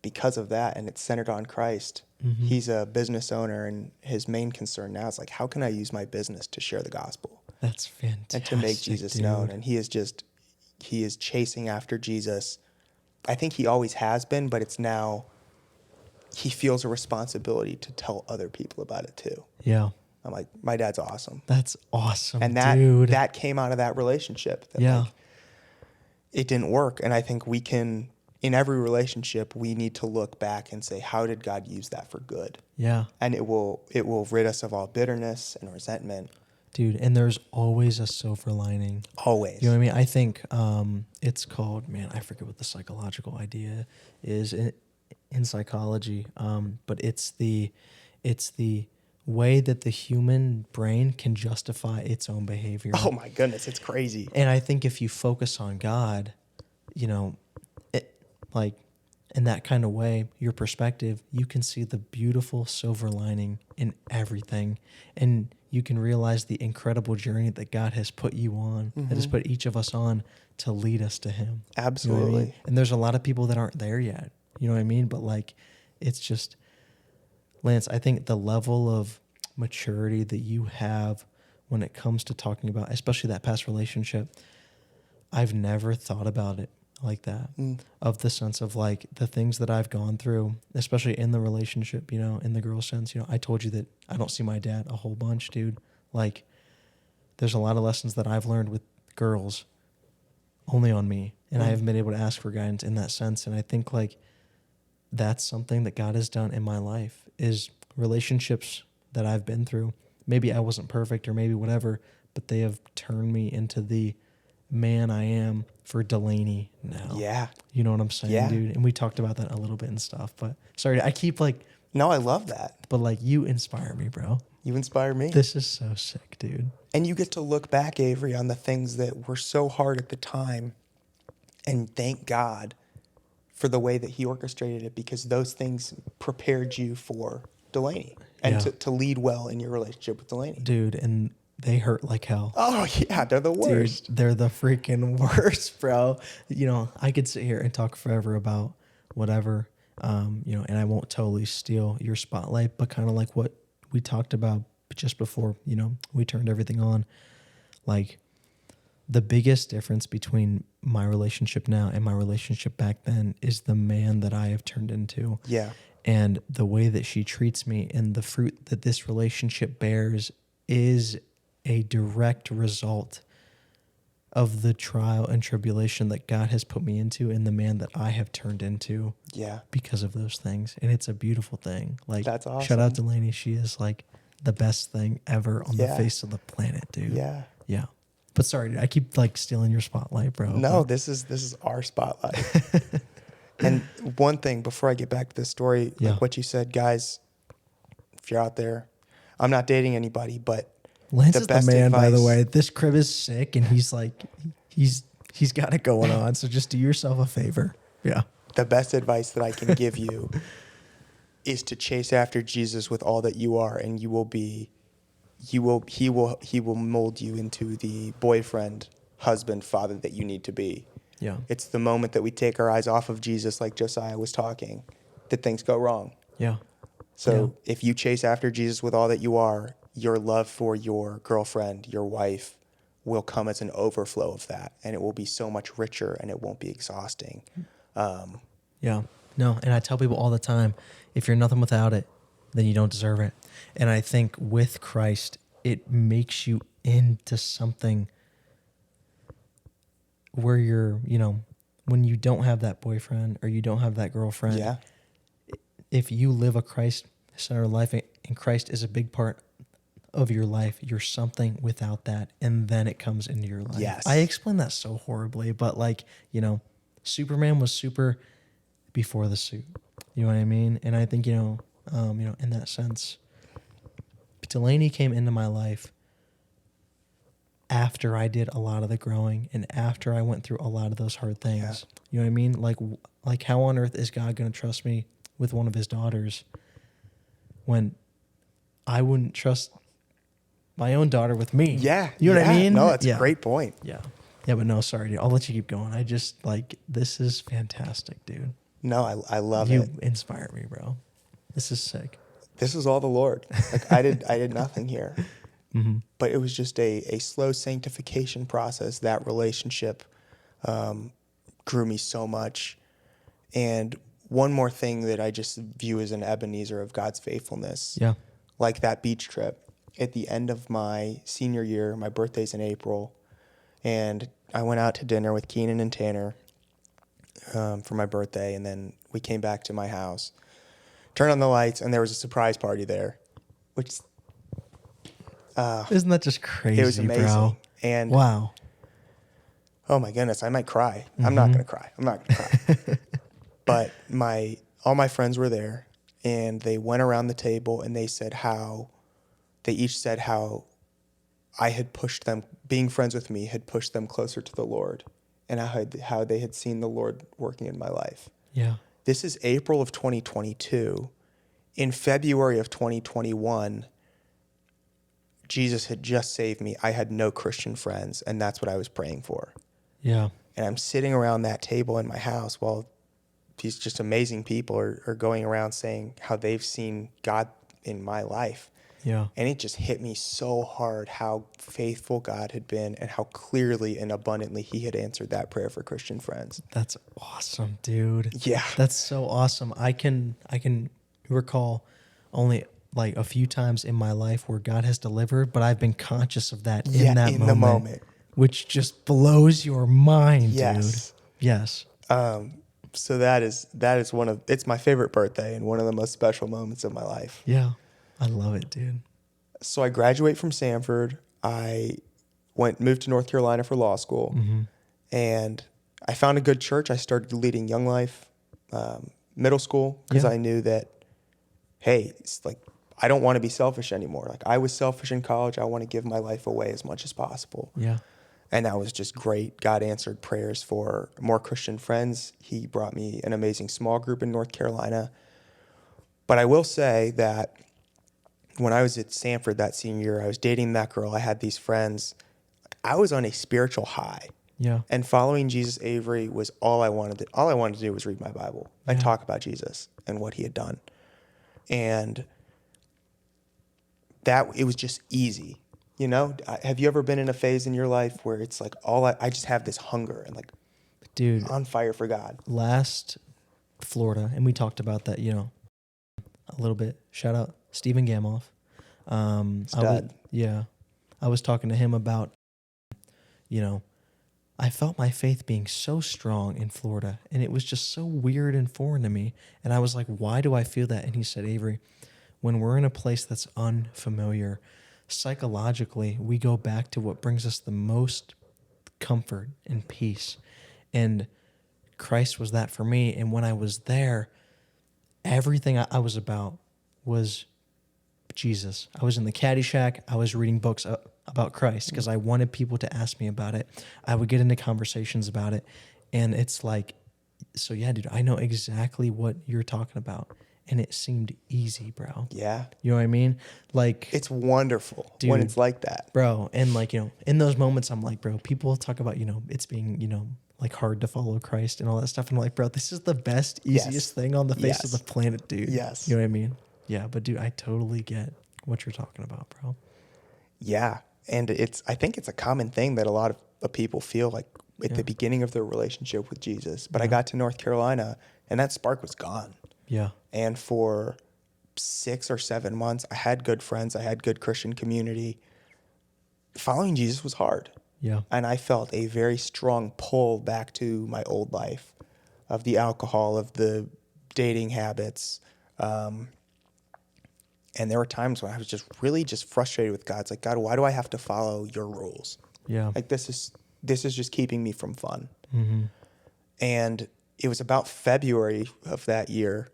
because of that, and it's centered on Christ. Mm-hmm. He's a business owner, and his main concern now is like, how can I use my business to share the gospel? That's fantastic. And to make Jesus known. And he is chasing after Jesus. I think he always has been, but it's now he feels a responsibility to tell other people about it too. Yeah. I'm like, my dad's awesome. That's awesome, And dude. that came out of that relationship. That yeah. like, it didn't work. And I think we can, in every relationship, we need to look back and say, how did God use that for good? Yeah. And it will rid us of all bitterness and resentment. Dude, and there's always a silver lining. Always. You know what I mean? I think it's called, man, I forget what the psychological idea is in psychology, but it's the way that the human brain can justify its own behavior. Oh my goodness, it's crazy. And I think if you focus on God, you know, like in that kind of way, your perspective, you can see the beautiful silver lining in everything. And you can realize the incredible journey that God has put you on, that has put each of us on to lead us to him. Absolutely. You know what I mean? And there's a lot of people that aren't there yet. You know what I mean? But like, it's just, Lance, I think the level of maturity that you have when it comes to talking about, especially that past relationship, I've never thought about it like that, of the sense of like the things that I've gone through, especially in the relationship, you know, in the girl sense. You know, I told you that I don't see my dad a whole bunch, dude. Like, there's a lot of lessons that I've learned with girls only on me, and I haven't been able to ask for guidance in that sense. And I think like that's something that God has done in my life, is relationships that I've been through. Maybe I wasn't perfect or maybe whatever, but they have turned me into the man I am for Delaney now. Yeah. You know what I'm saying, Yeah. dude? And we talked about that a little bit and stuff, but sorry, I keep like, No, I love that. but like you inspire me, bro. You inspire me. This is so sick, dude. And you get to look back, Avery, on the things that were so hard at the time and thank God for the way that he orchestrated it, because those things prepared you for Delaney and Yeah. to lead well in your relationship with Delaney. Dude, and they hurt like hell. Oh, yeah, they're the worst. Dude, they're the freaking worst, bro. You know, I could sit here and talk forever about whatever, you know, and I won't totally steal your spotlight, but kind of like what we talked about just before, you know, we turned everything on. Like, the biggest difference between my relationship now and my relationship back then is the man that I have turned into. Yeah. And the way that she treats me and the fruit that this relationship bears is a direct result of the trial and tribulation that God has put me into and the man that I have turned into. Yeah. Because of those things. And it's a beautiful thing. Like, That's awesome. Shout out to Lainey. She is like the best thing ever on the Yeah. face of the planet, dude. Yeah. Yeah. But sorry, dude, I keep like stealing your spotlight, bro. No, But this is our spotlight. And one thing before I get back to this story, Yeah. like what you said, guys, if you're out there, I'm not dating anybody, but Lance is the man, by the advice- way. This crib is sick, and he's like, he's got it going on. So just do yourself a favor. Yeah. the best advice that I can give you is to chase after Jesus with all that you are, and he will mold you into the boyfriend, husband, father that you need to be. Yeah. It's the moment that we take our eyes off of Jesus, like Josiah was talking, that things go wrong. Yeah. So if you chase after Jesus with all that you are, your love for your girlfriend, your wife, will come as an overflow of that, and it will be so much richer, and it won't be exhausting. Yeah. No, and I tell people all the time, if you're nothing without it, then you don't deserve it. And I think with Christ, it makes you into something where you're, you know, when you don't have that boyfriend or you don't have that girlfriend, Yeah. if you live a Christ-centered life and Christ is a big part of your life, you're something without that, and then it comes into your life. Yes. I explained that so horribly, but like, Superman was super before the suit. You know what I mean? And I think, in that sense, Delaney came into my life after I did a lot of the growing and after I went through a lot of those hard things. Yeah. You know what I mean? Like how on earth is God going to trust me with one of his daughters when I wouldn't trust my own daughter with me? Yeah. You know what I mean? No, that's a great point. Yeah. Yeah, but no, sorry, dude. I'll let you keep going. I just this is fantastic, dude. No, I love You it. inspire me, bro. This is sick. This is all the Lord. Like I did nothing here. Mm-hmm. But it was just a slow sanctification process. That relationship grew me so much. And one more thing that I just view as an Ebenezer of God's faithfulness. Yeah. Like that beach trip. At the end of my senior year, my birthday's in April, and I went out to dinner with Keenan and Tanner for my birthday, and then we came back to my house, turned on the lights, and there was a surprise party there, which Isn't that just crazy, it was amazing. bro? And Wow. oh my goodness, I might cry. Mm-hmm. I'm not gonna cry. But all my friends were there, and they went around the table and they each said how I had pushed them, being friends with me had pushed them closer to the Lord, and how they had seen the Lord working in my life. Yeah. This is April of 2022. In February of 2021, Jesus had just saved me. I had no Christian friends, and that's what I was praying for. Yeah. And I'm sitting around that table in my house while these just amazing people are going around saying how they've seen God in my life. Yeah. And it just hit me so hard how faithful God had been and how clearly and abundantly he had answered that prayer for Christian friends. That's awesome, dude. Yeah. That's so awesome. I can recall only like a few times in my life where God has delivered, but I've been conscious of that in the moment, which just blows your mind, Yes. dude. Yes. So that is it's my favorite birthday and one of the most special moments of my life. Yeah. I love it, dude. So I graduate from Samford. I moved to North Carolina for law school, and I found a good church. I started leading Young Life middle school because I knew that, hey, it's like I don't want to be selfish anymore. Like I was selfish in college. I want to give my life away as much as possible. Yeah. And that was just great. God answered prayers for more Christian friends. He brought me an amazing small group in North Carolina. But I will say that when I was at Samford that senior year, I was dating that girl. I had these friends. I was on a spiritual high. Yeah. And following Jesus Avery was all I wanted to do was read my Bible and talk about Jesus and what he had done. And it was just easy. You know, have you ever been in a phase in your life where it's like I just have this hunger and like, dude, on fire for God? Last Florida, and we talked about that, a little bit. Shout out Stephen Gamoff. Stud. I was talking to him about, I felt my faith being so strong in Florida, and it was just so weird and foreign to me. And I was like, why do I feel that? And he said, Avery, when we're in a place that's unfamiliar, psychologically, we go back to what brings us the most comfort and peace. And Christ was that for me. And when I was there, everything I was about was Jesus. I was in the caddy shack. I was reading books about Christ because I wanted people to ask me about it. I would get into conversations about it. And it's like, so yeah, dude, I know exactly what you're talking about. And it seemed easy, bro. Yeah. You know what I mean? Like, it's wonderful dude, when it's like that. Bro. And like, in those moments, I'm like, bro, people talk about, it's being, like hard to follow Christ and all that stuff. And I'm like, bro, this is the best, easiest thing on the face of the planet, dude. Yes. You know what I mean? Yeah. But dude, I totally get what you're talking about, bro. Yeah. And I think it's a common thing that a lot of people feel like at the beginning of their relationship with Jesus. But I got to North Carolina and that spark was gone. Yeah. And for 6 or 7 months, I had good friends. I had good Christian community. Following Jesus was hard. Yeah. And I felt a very strong pull back to my old life of the alcohol, of the dating habits. And there were times when I was just really just frustrated with God. It's like, God, why do I have to follow your rules? Yeah. Like this is just keeping me from fun. Mm-hmm. And it was about February of that year.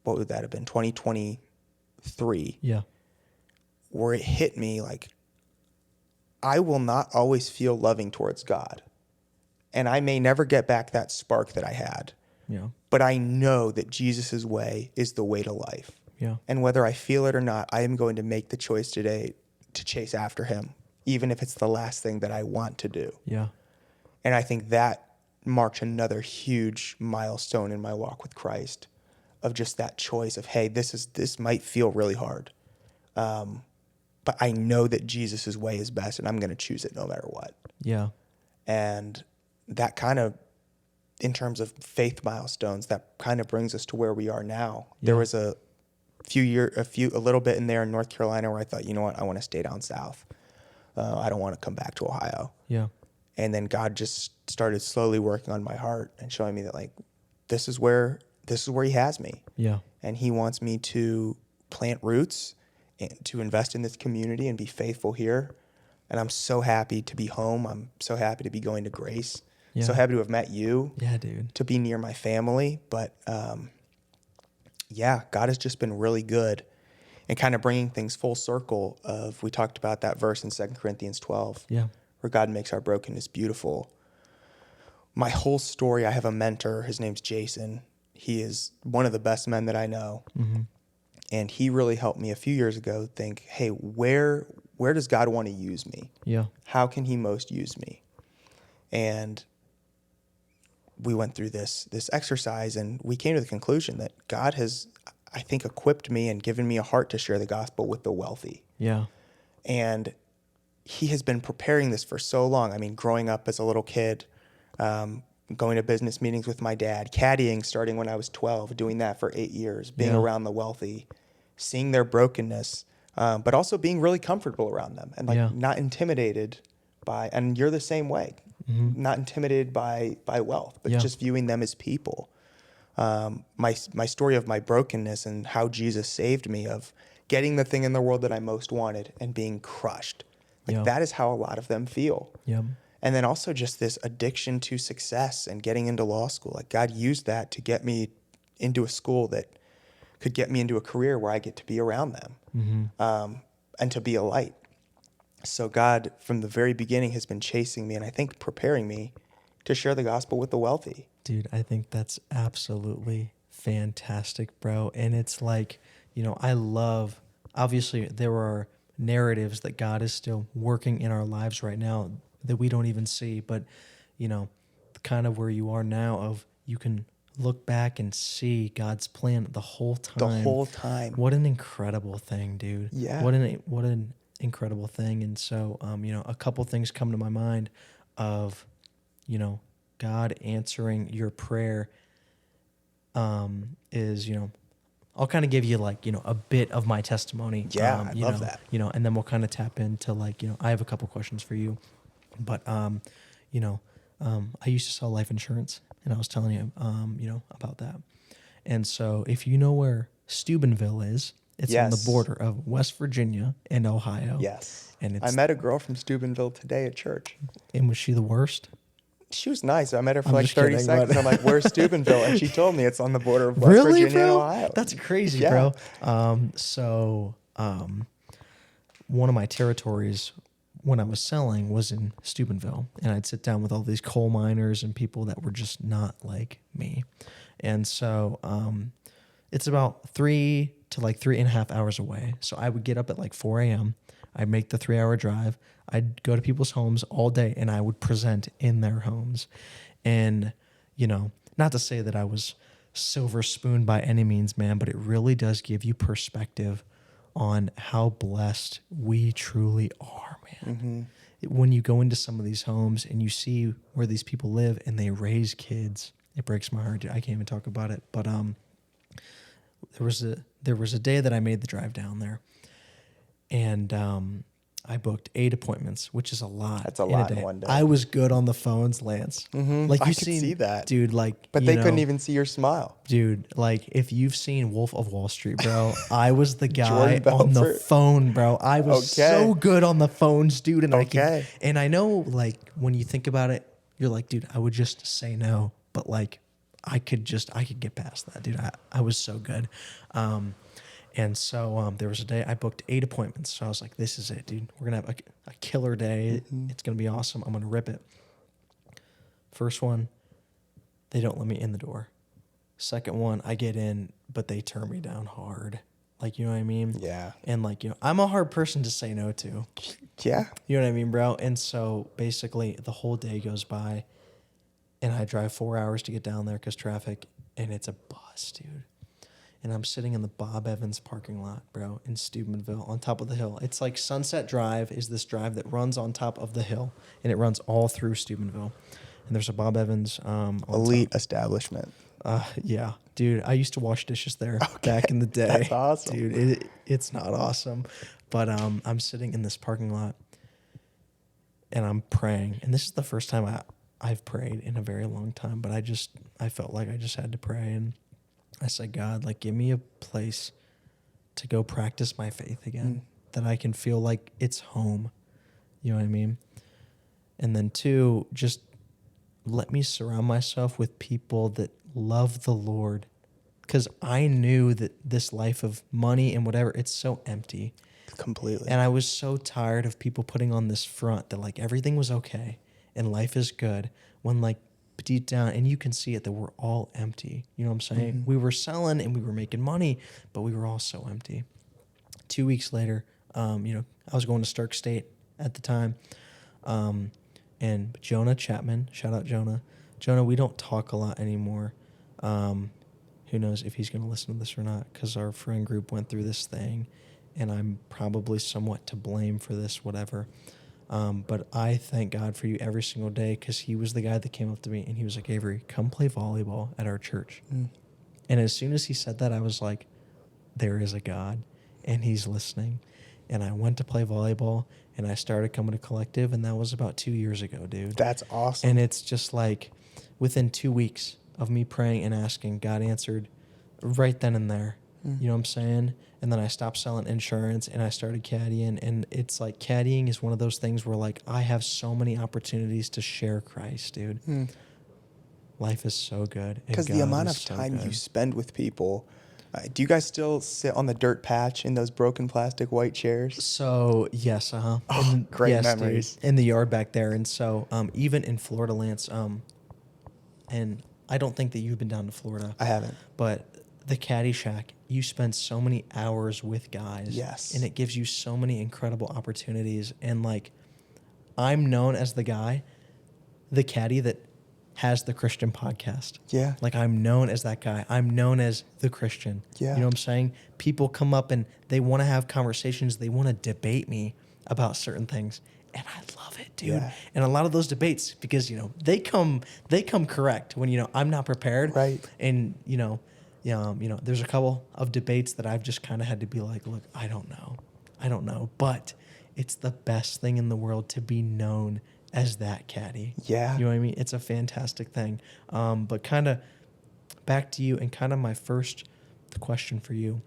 What would that have been? 2023. Yeah. Where it hit me like, I will not always feel loving towards God. And I may never get back that spark that I had. Yeah. But I know that Jesus' way is the way to life. Yeah. And whether I feel it or not, I am going to make the choice today to chase after him, even if it's the last thing that I want to do. Yeah. And I think that marked another huge milestone in my walk with Christ, of just that choice of, hey, this might feel really hard. But I know that Jesus' way is best, and I'm going to choose it no matter what. Yeah. And that kind of, in terms of faith milestones, that kind of brings us to where we are now. Yeah. There was a little bit in there in North Carolina where I thought, you know what, I want to stay down south. I don't want to come back to Ohio. Yeah. And then God just started slowly working on my heart and showing me that, like, this is where he has me. Yeah. And he wants me to plant roots and to invest in this community and be faithful here. And I'm so happy to be home. I'm so happy to be going to Grace. Yeah. So happy to have met you. Yeah, dude. To be near my family. But yeah, God has just been really good, and kind of bringing things full circle of, we talked about that verse in 2 Corinthians 12. Yeah. Where God makes our brokenness beautiful. My whole story, I have a mentor. His name's Jason. He is one of the best men that I know. Mm-hmm. And he really helped me a few years ago think, hey, where does God want to use me? Yeah. How can he most use me? And we went through this exercise, and we came to the conclusion that God has, I think, equipped me and given me a heart to share the gospel with the wealthy. Yeah. And he has been preparing this for so long. I mean, growing up as a little kid, going to business meetings with my dad, caddying starting when I was 12, doing that for 8 years, being around the wealthy, seeing their brokenness, but also being really comfortable around them and not intimidated by, and you're the same way, not intimidated by wealth, but just viewing them as people. My story of my brokenness and how Jesus saved me, of getting the thing in the world that I most wanted and being crushed. That is how a lot of them feel. Yep. And then also just this addiction to success and getting into law school. Like, God used that to get me into a school that could get me into a career where I get to be around them, and to be a light. So God, from the very beginning, has been chasing me, and I think preparing me to share the gospel with the wealthy. Dude, I think that's absolutely fantastic, bro. And it's like, I love, obviously there are narratives that God is still working in our lives right now that we don't even see, but kind of where you are now, of you can look back and see God's plan the whole time. What an incredible thing, dude. Yeah. What an incredible thing. And so a couple things come to my mind of God answering your prayer is I'll kind of give you a bit of my testimony. Yeah, I love that. And then we'll kind of tap into I have a couple questions for you. But, I used to sell life insurance, and I was telling you, about that. And so if you know where Steubenville is, it's on the border of West Virginia and Ohio. Yes. And I met a girl from Steubenville today at church. And was she the worst? She was nice. I met her for I'm 30 kidding, seconds. I'm like, where's Steubenville? And she told me it's on the border of West Really, Virginia and bro? Ohio. That's crazy, Yeah. bro. One of my territories when I was selling was in Steubenville, and I'd sit down with all these coal miners and people that were just not like me. And so it's about 3 to 3.5 hours away. So I would get up at 4 a.m. I'd make the 3-hour drive. I'd go to people's homes all day, and I would present in their homes. And, not to say that I was silver spoon by any means, man, but it really does give you perspective on how blessed we truly are, man. Mm-hmm. When you go into some of these homes and you see where these people live and they raise kids, it breaks my heart. I can't even talk about it. But there was a day that I made the drive down there, and I booked 8 appointments, which is a lot. That's a lot in one day. I was good on the phones, Lance. Like I you could see that, dude. Like, but they couldn't even see your smile, dude. Like if you've seen Wolf of Wall Street, bro, I was the guy Jordan on the Belfort. phone, bro. I was so good on the phones, dude. And I know, like when you think about it, you're like, dude, I would just say no, but like I could get past that, dude. I was so good. And so there was a day I booked 8 appointments. So I was like, this is it, dude. We're going to have a killer day. It's going to be awesome. I'm going to rip it. First one, they don't let me in the door. Second one, I get in, but they turn me down hard. Like, you know what I mean? Yeah. And like, I'm a hard person to say no to. Yeah. You know what I mean, bro? And so basically the whole day goes by and I drive 4 hours to get down there because traffic, and it's a bus, dude. And I'm sitting in the Bob Evans parking lot, bro, in Steubenville on top of the hill. It's like Sunset Drive is this drive that runs on top of the hill, and it runs all through Steubenville. And there's a Bob Evans. Elite establishment. Yeah, dude. I used to wash dishes there back in the day. That's awesome. Dude, it's not awesome. But I'm sitting in this parking lot, and I'm praying. And this is the first time I've prayed in a very long time. But I felt like I just had to pray. And I said, God, like, give me a place to go practice my faith again, that I can feel like it's home. You know what I mean? And then 2, just let me surround myself with people that love the Lord. Because I knew that this life of money and whatever, it's so empty. Completely. And I was so tired of people putting on this front that like everything was okay and life is good, when like deep down, and you can see it, that we're all empty. You know what I'm saying? We were selling and we were making money, but we were all so empty. 2 weeks later, I was going to Stark State at the time. And Jonah Chapman, shout out Jonah. Jonah, we don't talk a lot anymore. Who knows if he's going to listen to this or not, because our friend group went through this thing, and I'm probably somewhat to blame for this, whatever. But I thank God for you every single day, because he was the guy that came up to me and he was like, Avery, come play volleyball at our church. And as soon as he said that, I was like, there is a God and he's listening. And I went to play volleyball and I started coming to Collective, and that was about 2 years ago, dude. That's awesome. And it's just like within 2 weeks of me praying and asking, God answered right then and there. You know what I'm saying? And then I stopped selling insurance and I started caddying. And it's like caddying is one of those things where like I have so many opportunities to share Christ, dude. Life is so good. Because the amount of time you spend with people. Do you guys still sit on the dirt patch in those broken plastic white chairs? So, yes, Oh, great memories. Dude, in the yard back there. And so even in Florida, Lance, and I don't think that you've been down to Florida. I haven't. But the Caddy Shack, you spend so many hours with guys. Yes. And it gives you so many incredible opportunities. And like, I'm known as the guy, the caddy that has the Christian podcast. Yeah. Like, I'm known as that guy. I'm known as the Christian. Yeah. You know what I'm saying? People come up and they want to have conversations. They want to debate me about certain things. And I love it, dude. Yeah. And a lot of those debates, because, they come correct when, I'm not prepared. Right. And, there's a couple of debates that I've just kind of had to be like, look, I don't know. But it's the best thing in the world to be known as that caddy. Yeah. You know what I mean? It's a fantastic thing. But kind of back to you, and kind of my first question for you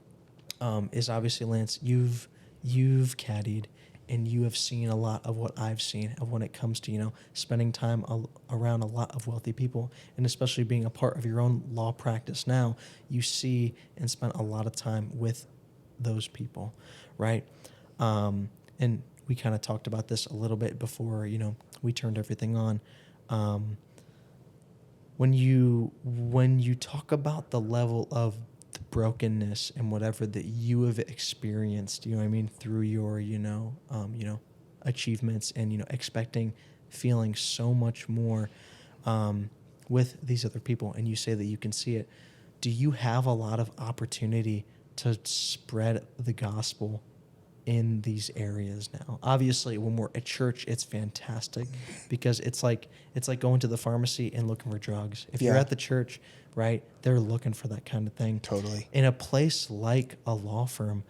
is obviously, Lance, you've caddied and you have seen a lot of what I've seen of when it comes to, spending time around a lot of wealthy people, and especially being a part of your own law practice now, you see and spend a lot of time with those people, right? And we kind of talked about this a little bit before, we turned everything on. When you talk about the level of the brokenness and whatever that you have experienced, through your, achievements and, expecting, feeling so much more with these other people, and you say that you can see it, do you have a lot of opportunity to spread the gospel in these areas now? Obviously, when we're at church, it's fantastic because it's like going to the pharmacy and looking for drugs. If you're at the church, right, they're looking for that kind of thing. Totally. In a place like a law firm,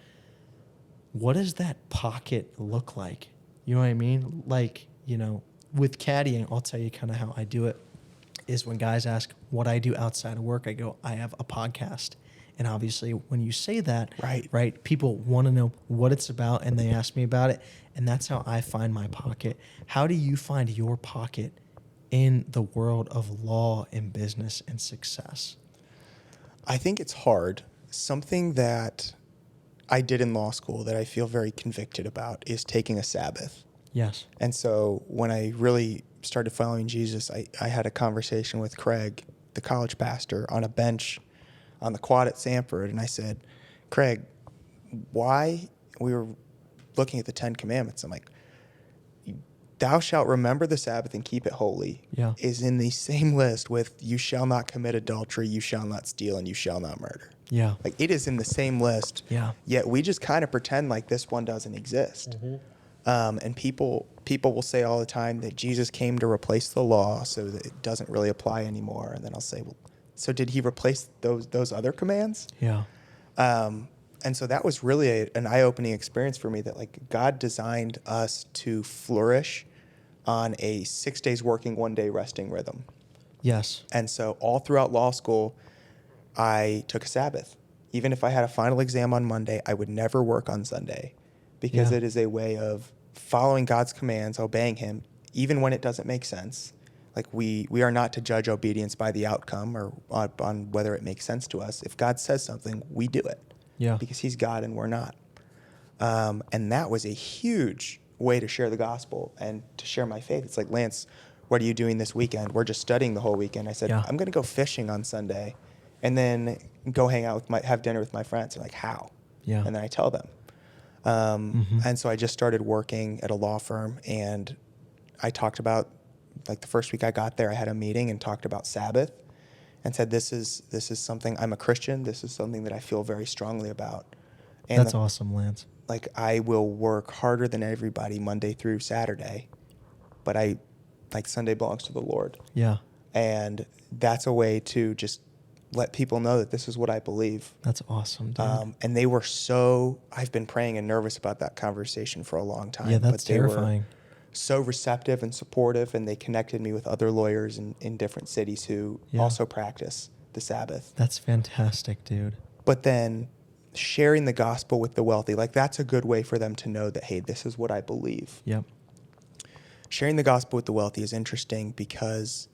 what does that pocket look like? You know what I mean? Like, you know, with caddying, I'll tell you kind of how I do it is when guys ask what I do outside of work, I go, I have a podcast. And obviously when you say that, right, people want to know what it's about and they ask me about it. And that's how I find my pocket. How do you find your pocket in the world of law and business and success? I think it's hard. Something that I did in law school that I feel very convicted about is taking a Sabbath. Yes. And so when I really started following Jesus, I had a conversation with Craig, the college pastor, on a bench on the quad at Sanford. And I said, Craig, why? We were looking at the 10 Commandments. I'm like, thou shalt remember the Sabbath and keep it holy is in the same list with you shall not commit adultery, you shall not steal, and you shall not murder. Yeah. Like it is in the same list. Yeah. Yet we just kind of pretend like this one doesn't exist. And people will say all the time that Jesus came to replace the law so that it doesn't really apply anymore. And then I'll say, well, so did he replace those other commands? Yeah. And so that was really an eye-opening experience for me that like God designed us to flourish on a 6 days working, 1 day resting rhythm. Yes. And so all throughout law school, I took a Sabbath. Even if I had a final exam on Monday, I would never work on Sunday because it is a way of following God's commands, obeying him, even when it doesn't make sense. Like we are not to judge obedience by the outcome or on whether it makes sense to us. If God says something, we do it. Yeah. Because he's God and we're not. And that was a huge way to share the gospel and to share my faith. It's like, Lance, what are you doing this weekend? We're just studying the whole weekend. I said, I'm going to go fishing on Sunday and then go hang out have dinner with my friends. They're like, how? Yeah. And then I tell them. And so I just started working at a law firm, and I talked about, like the first week I got there, I had a meeting and talked about Sabbath and said, this is something, I'm a Christian. This is something that I feel very strongly about. And that's awesome, Lance. Like I will work harder than everybody Monday through Saturday, but Sunday belongs to the Lord. Yeah. And that's a way to just let people know that this is what I believe. That's awesome, dude. And they were I've been praying and nervous about that conversation for a long time. Yeah, that's terrifying. Were so receptive and supportive, and they connected me with other lawyers in different cities who also practice the Sabbath. That's fantastic, dude. But then sharing the gospel with the wealthy, like that's a good way for them to know that, hey, this is what I believe. Yep. Sharing the gospel with the wealthy is interesting because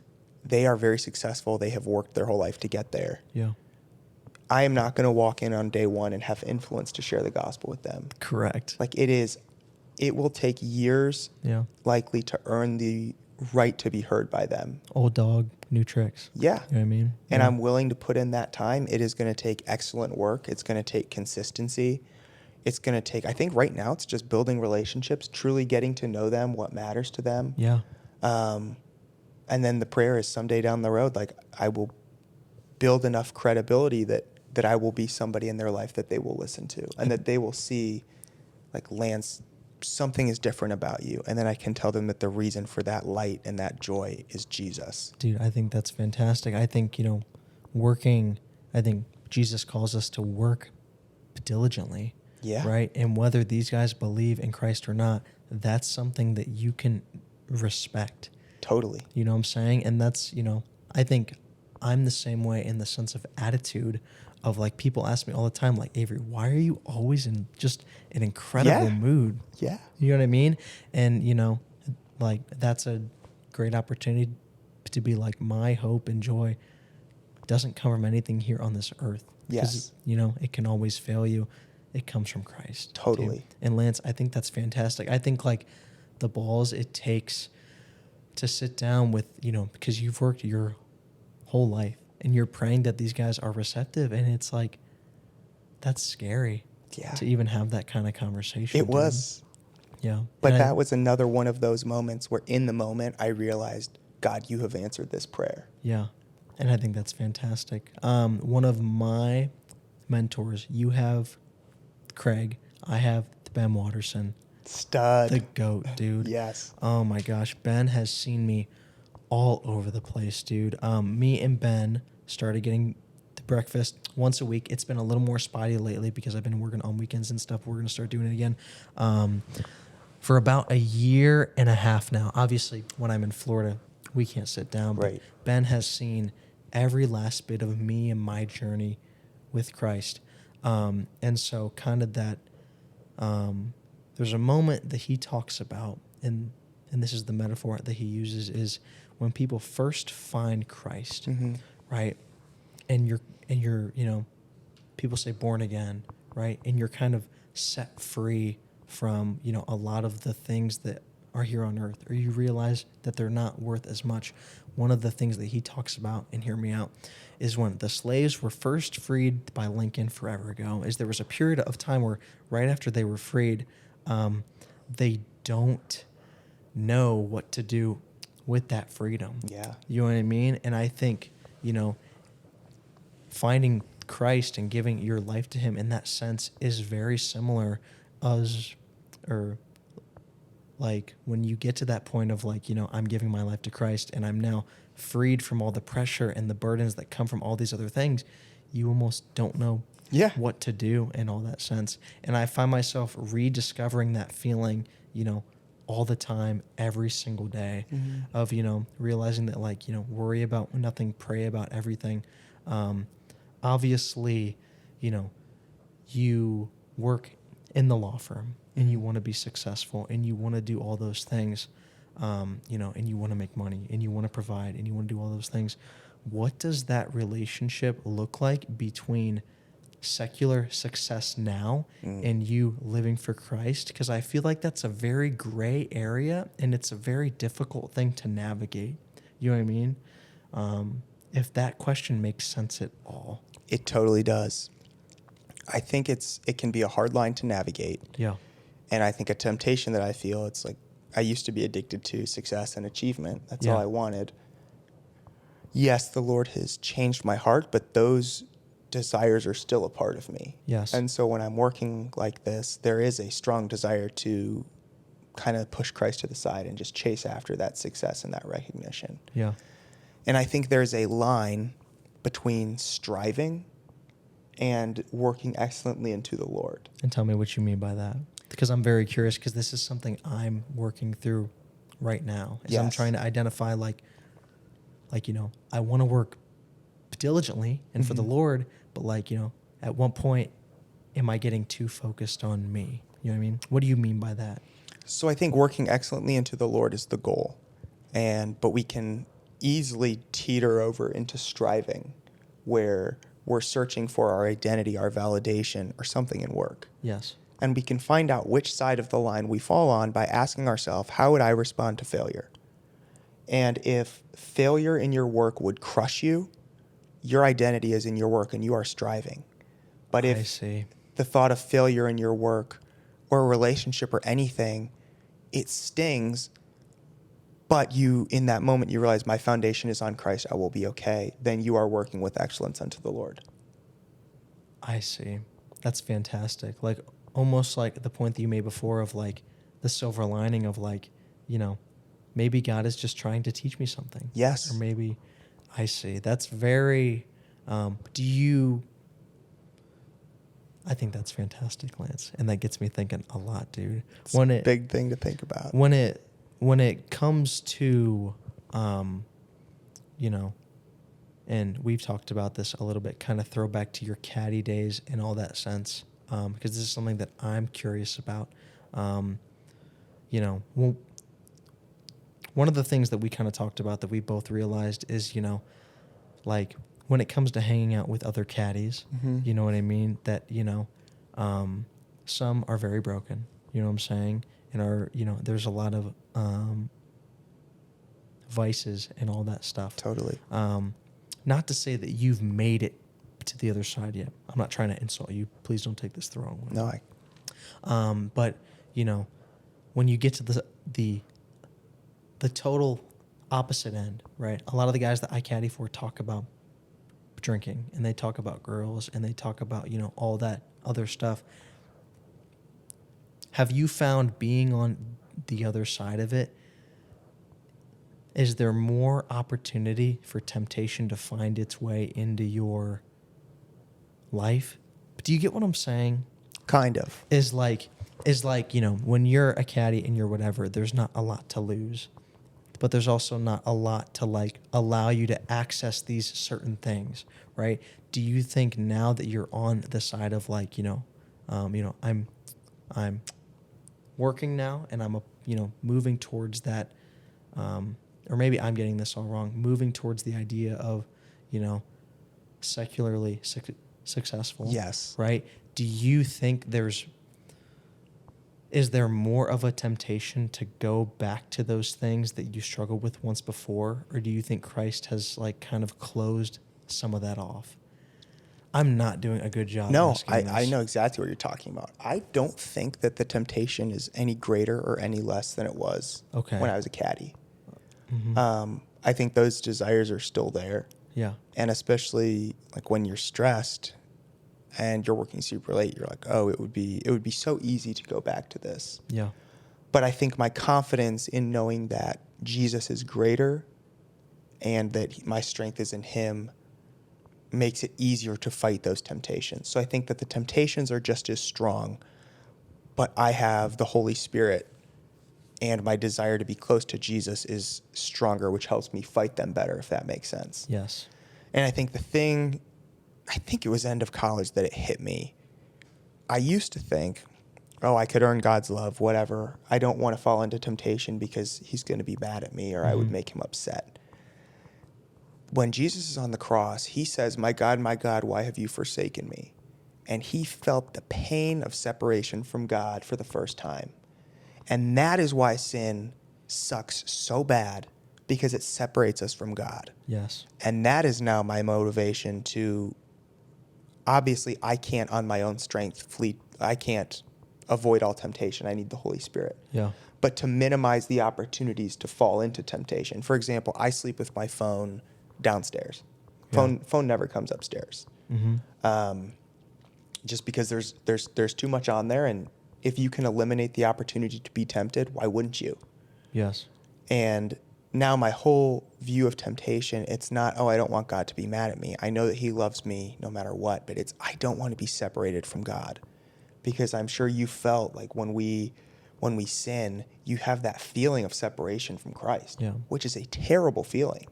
they are very successful. They have worked their whole life to get there. Yeah. I am not going to walk in on day one and have influence to share the gospel with them. Correct. Like it will take years likely to earn the right to be heard by them. Old dog, new tricks. Yeah. You know what I mean? And I'm willing to put in that time. It is going to take excellent work. It's going to take consistency. It's going to take, I think right now it's just building relationships, truly getting to know them, what matters to them. Yeah. And then the prayer is someday down the road, like I will build enough credibility that I will be somebody in their life that they will listen to and that they will see like, Lance, something is different about you. And then I can tell them that the reason for that light and that joy is Jesus. Dude, I think that's fantastic. I think, I think Jesus calls us to work diligently. Yeah. Right? And whether these guys believe in Christ or not, that's something that you can respect. Totally. You know what I'm saying? And that's, I think I'm the same way in the sense of attitude of like people ask me all the time, like, Avery, why are you always in just an incredible mood? Yeah. You know what I mean? And, like that's a great opportunity to be like my hope and joy doesn't come from anything here on this earth. Yes. It can always fail you. It comes from Christ. Totally. Dude. And Lance, I think that's fantastic. I think like the balls it takes to sit down with, because you've worked your whole life and you're praying that these guys are receptive, and it's like, that's scary to even have that kind of conversation. It was. Yeah. But that was another one of those moments where in the moment I realized, God, you have answered this prayer. Yeah. And I think that's fantastic. One of my mentors, you have Craig, I have Ben Watterson. Stud. The GOAT, dude. Yes. Oh my gosh. Ben has seen me all over the place, dude. Me and Ben started getting to breakfast once a week. It's been a little more spotty lately because I've been working on weekends and stuff. We're going to start doing it again. for about a year and a half now. Obviously, when I'm in Florida, we can't sit down. But Right. Ben has seen every last bit of me and my journey with Christ. And so kind of that, there's a moment that he talks about, and this is the metaphor that he uses, is when people first find Christ, Mm-hmm. right? And you're, people say born again, right? And you're kind of set free from, a lot of the things that are here on earth, or you realize that they're not worth as much. One of the things that he talks about, and hear me out, is when the slaves were first freed by Lincoln forever ago, is there was a period of time where right after they were freed, they don't know what to do with that freedom. Yeah. You know what I mean? And I think, finding Christ and giving your life to him in that sense is very similar like when you get to that point of like, I'm giving my life to Christ and I'm now freed from all the pressure and the burdens that come from all these other things, you almost don't know what to do in all that sense. And I find myself rediscovering that feeling, all the time, every single day, of, realizing that, like, worry about nothing, pray about everything. Obviously, you work in the law firm and you want to be successful and you want to do all those things, and you want to make money and you want to provide and you want to do all those things. What does that relationship look like between secular success now and you living for Christ? Because I feel like that's a very gray area and it's a very difficult thing to navigate. You know what I mean? If that question makes sense at all. It totally does. I think it can be a hard line to navigate. Yeah. And I think a temptation that I feel, it's like I used to be addicted to success and achievement. That's all I wanted. Yes, the Lord has changed my heart, but those desires are still a part of me. Yes. And so when I'm working like this, there is a strong desire to kind of push Christ to the side and just chase after that success and that recognition. Yeah. And I think there's a line between striving and working excellently into the Lord. And tell me what you mean by that. Because I'm very curious, because this is something I'm working through right now. Is I'm trying to identify like, I want to work diligently and for the Lord, but at one point, am I getting too focused on me? You know what I mean? What do you mean by that? So I think working excellently into the Lord is the goal. But we can easily teeter over into striving, where we're searching for our identity, our validation, or something in work. Yes. And we can find out which side of the line we fall on by asking ourselves, how would I respond to failure? And if failure in your work would crush you, your identity is in your work and you are striving. But if the thought of failure in your work or a relationship or anything, it stings, but in that moment, you realize my foundation is on Christ, I will be okay, then you are working with excellence unto the Lord. I see. That's fantastic. Like, almost like the point that you made before of like the silver lining of like, maybe God is just trying to teach me something. Yes. Or maybe, I see. That's very, I think that's fantastic, Lance. And that gets me thinking a lot, dude. It's a big thing to think about. When it comes to, and we've talked about this a little bit, kind of throw back to your caddy days and all that sense, because this is something that I'm curious about. One of the things that we kind of talked about that we both realized is, like when it comes to hanging out with other caddies, you know what I mean? That, some are very broken, you know what I'm saying? And there's a lot of vices and all that stuff. Totally. Not to say that you've made it to the other side yet. I'm not trying to insult you. Please don't take this the wrong way. No, but when you get to the total opposite end, right? A lot of the guys that I caddy for talk about drinking and they talk about girls and they talk about, all that other stuff. Have you found being on the other side of it, is there more opportunity for temptation to find its way into your life? Do you get what I'm saying? Kind of. Is like is like, when you're a caddy and you're whatever, there's not a lot to lose, but there's also not a lot to like allow you to access these certain things, right? Do you think now that you're on the side of like, I'm working now and I'm moving towards that, or maybe I'm getting this all wrong, moving towards the idea of, secularly successful. Yes. Right? Do you think is there more of a temptation to go back to those things that you struggled with once before? Or do you think Christ has like kind of closed some of that off? I'm not doing a good job. No, asking this. I know exactly what you're talking about. I don't think that the temptation is any greater or any less than it was when I was a caddy. Mm-hmm. I think those desires are still there. Yeah. And especially like when you're stressed and you're working super late, you're like, oh, it would be so easy to go back to this. Yeah. But I think my confidence in knowing that Jesus is greater and that my strength is in him makes it easier to fight those temptations. So I think that the temptations are just as strong, but I have the Holy Spirit and my desire to be close to Jesus is stronger, which helps me fight them better, if that makes sense. Yes. And I think I think it was end of college that it hit me. I used to think, oh, I could earn God's love, whatever. I don't want to fall into temptation because he's going to be mad at me or I would make him upset. When Jesus is on the cross, he says, my God, why have you forsaken me? And he felt the pain of separation from God for the first time. And that is why sin sucks so bad, because it separates us from God. Yes. And that is now my motivation to, obviously, I can't on my own strength I can't avoid all temptation. I need the Holy Spirit. Yeah. But to minimize the opportunities to fall into temptation. For example, I sleep with my phone downstairs. Phone never comes upstairs. Mm-hmm. Just because there's too much on there, and if you can eliminate the opportunity to be tempted, why wouldn't you? Yes. And now my whole view of temptation, it's not, oh, I don't want God to be mad at me. I know that he loves me no matter what, but it's, I don't want to be separated from God. Because I'm sure you felt like when we sin, you have that feeling of separation from Christ, which is a terrible feeling.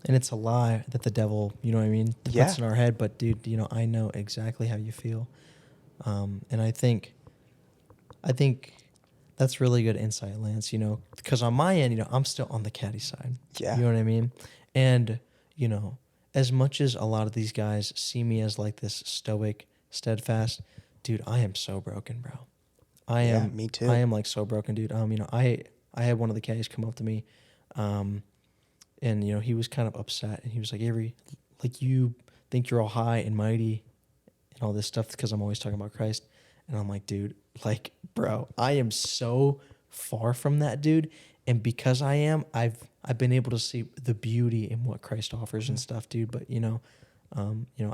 And it's a lie that the devil, puts in our head. But dude, I know exactly how you feel. And I think that's really good insight, Lance, because on my end, I'm still on the caddy side. Yeah. You know what I mean? And, as much as a lot of these guys see me as like this stoic, steadfast, dude, I am so broken, bro. I am. Me too. I am like so broken, dude. I had one of the caddies come up to me, and he was kind of upset, and he was like, Avery, like you think you're all high and mighty and all this stuff because I'm always talking about Christ. And I'm like, dude, like, bro, I am so far from that, dude. And because I am, I've been able to see the beauty in what Christ offers and stuff, dude. But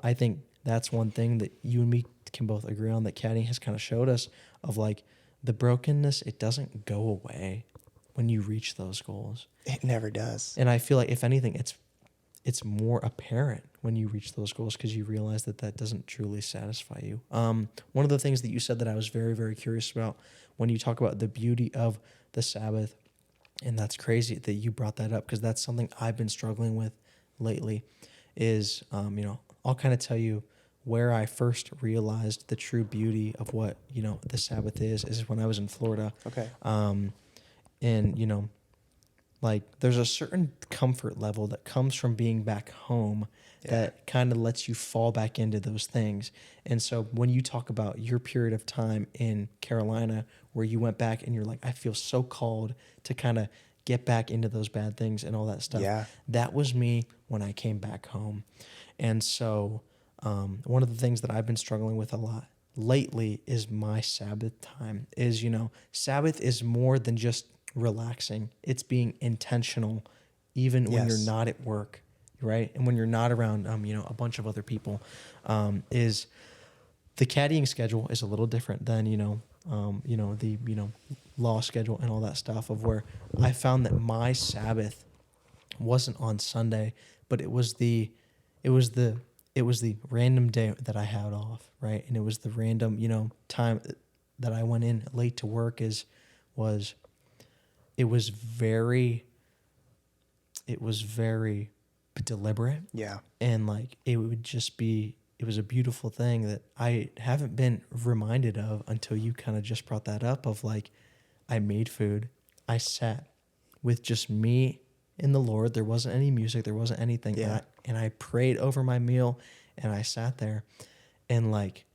I think that's one thing that you and me can both agree on, that caddying has kind of showed us, of like the brokenness. It doesn't go away when you reach those goals. It never does. And I feel like if anything, it's more apparent when you reach those goals, because you realize that doesn't truly satisfy you. One of the things that you said that I was very, very curious about when you talk about the beauty of the Sabbath, and that's crazy that you brought that up, because that's something I've been struggling with lately, is, I'll kind of tell you where I first realized the true beauty of what, the Sabbath is when I was in Florida. Okay. And, like there's a certain comfort level that comes from being back home that kind of lets you fall back into those things. And so when you talk about your period of time in Carolina where you went back and you're like, I feel so called to kind of get back into those bad things and all that stuff. Yeah. That was me when I came back home. And so one of the things that I've been struggling with a lot lately is my Sabbath time. Is, Sabbath is more than just relaxing. It's being intentional, even when you're not at work, right? And when you're not around, a bunch of other people. Is the caddying schedule is a little different than, the law schedule and all that stuff, of where I found that my Sabbath wasn't on Sunday, but it was the random day that I had off, right? And it was the random, time that I went in late to work was it was very deliberate. Yeah. And like it was a beautiful thing that I haven't been reminded of until you kind of just brought that up, of like, I made food. I sat with just me and the Lord. There wasn't any music. There wasn't anything. Yeah. And I prayed over my meal, and I sat there, and like,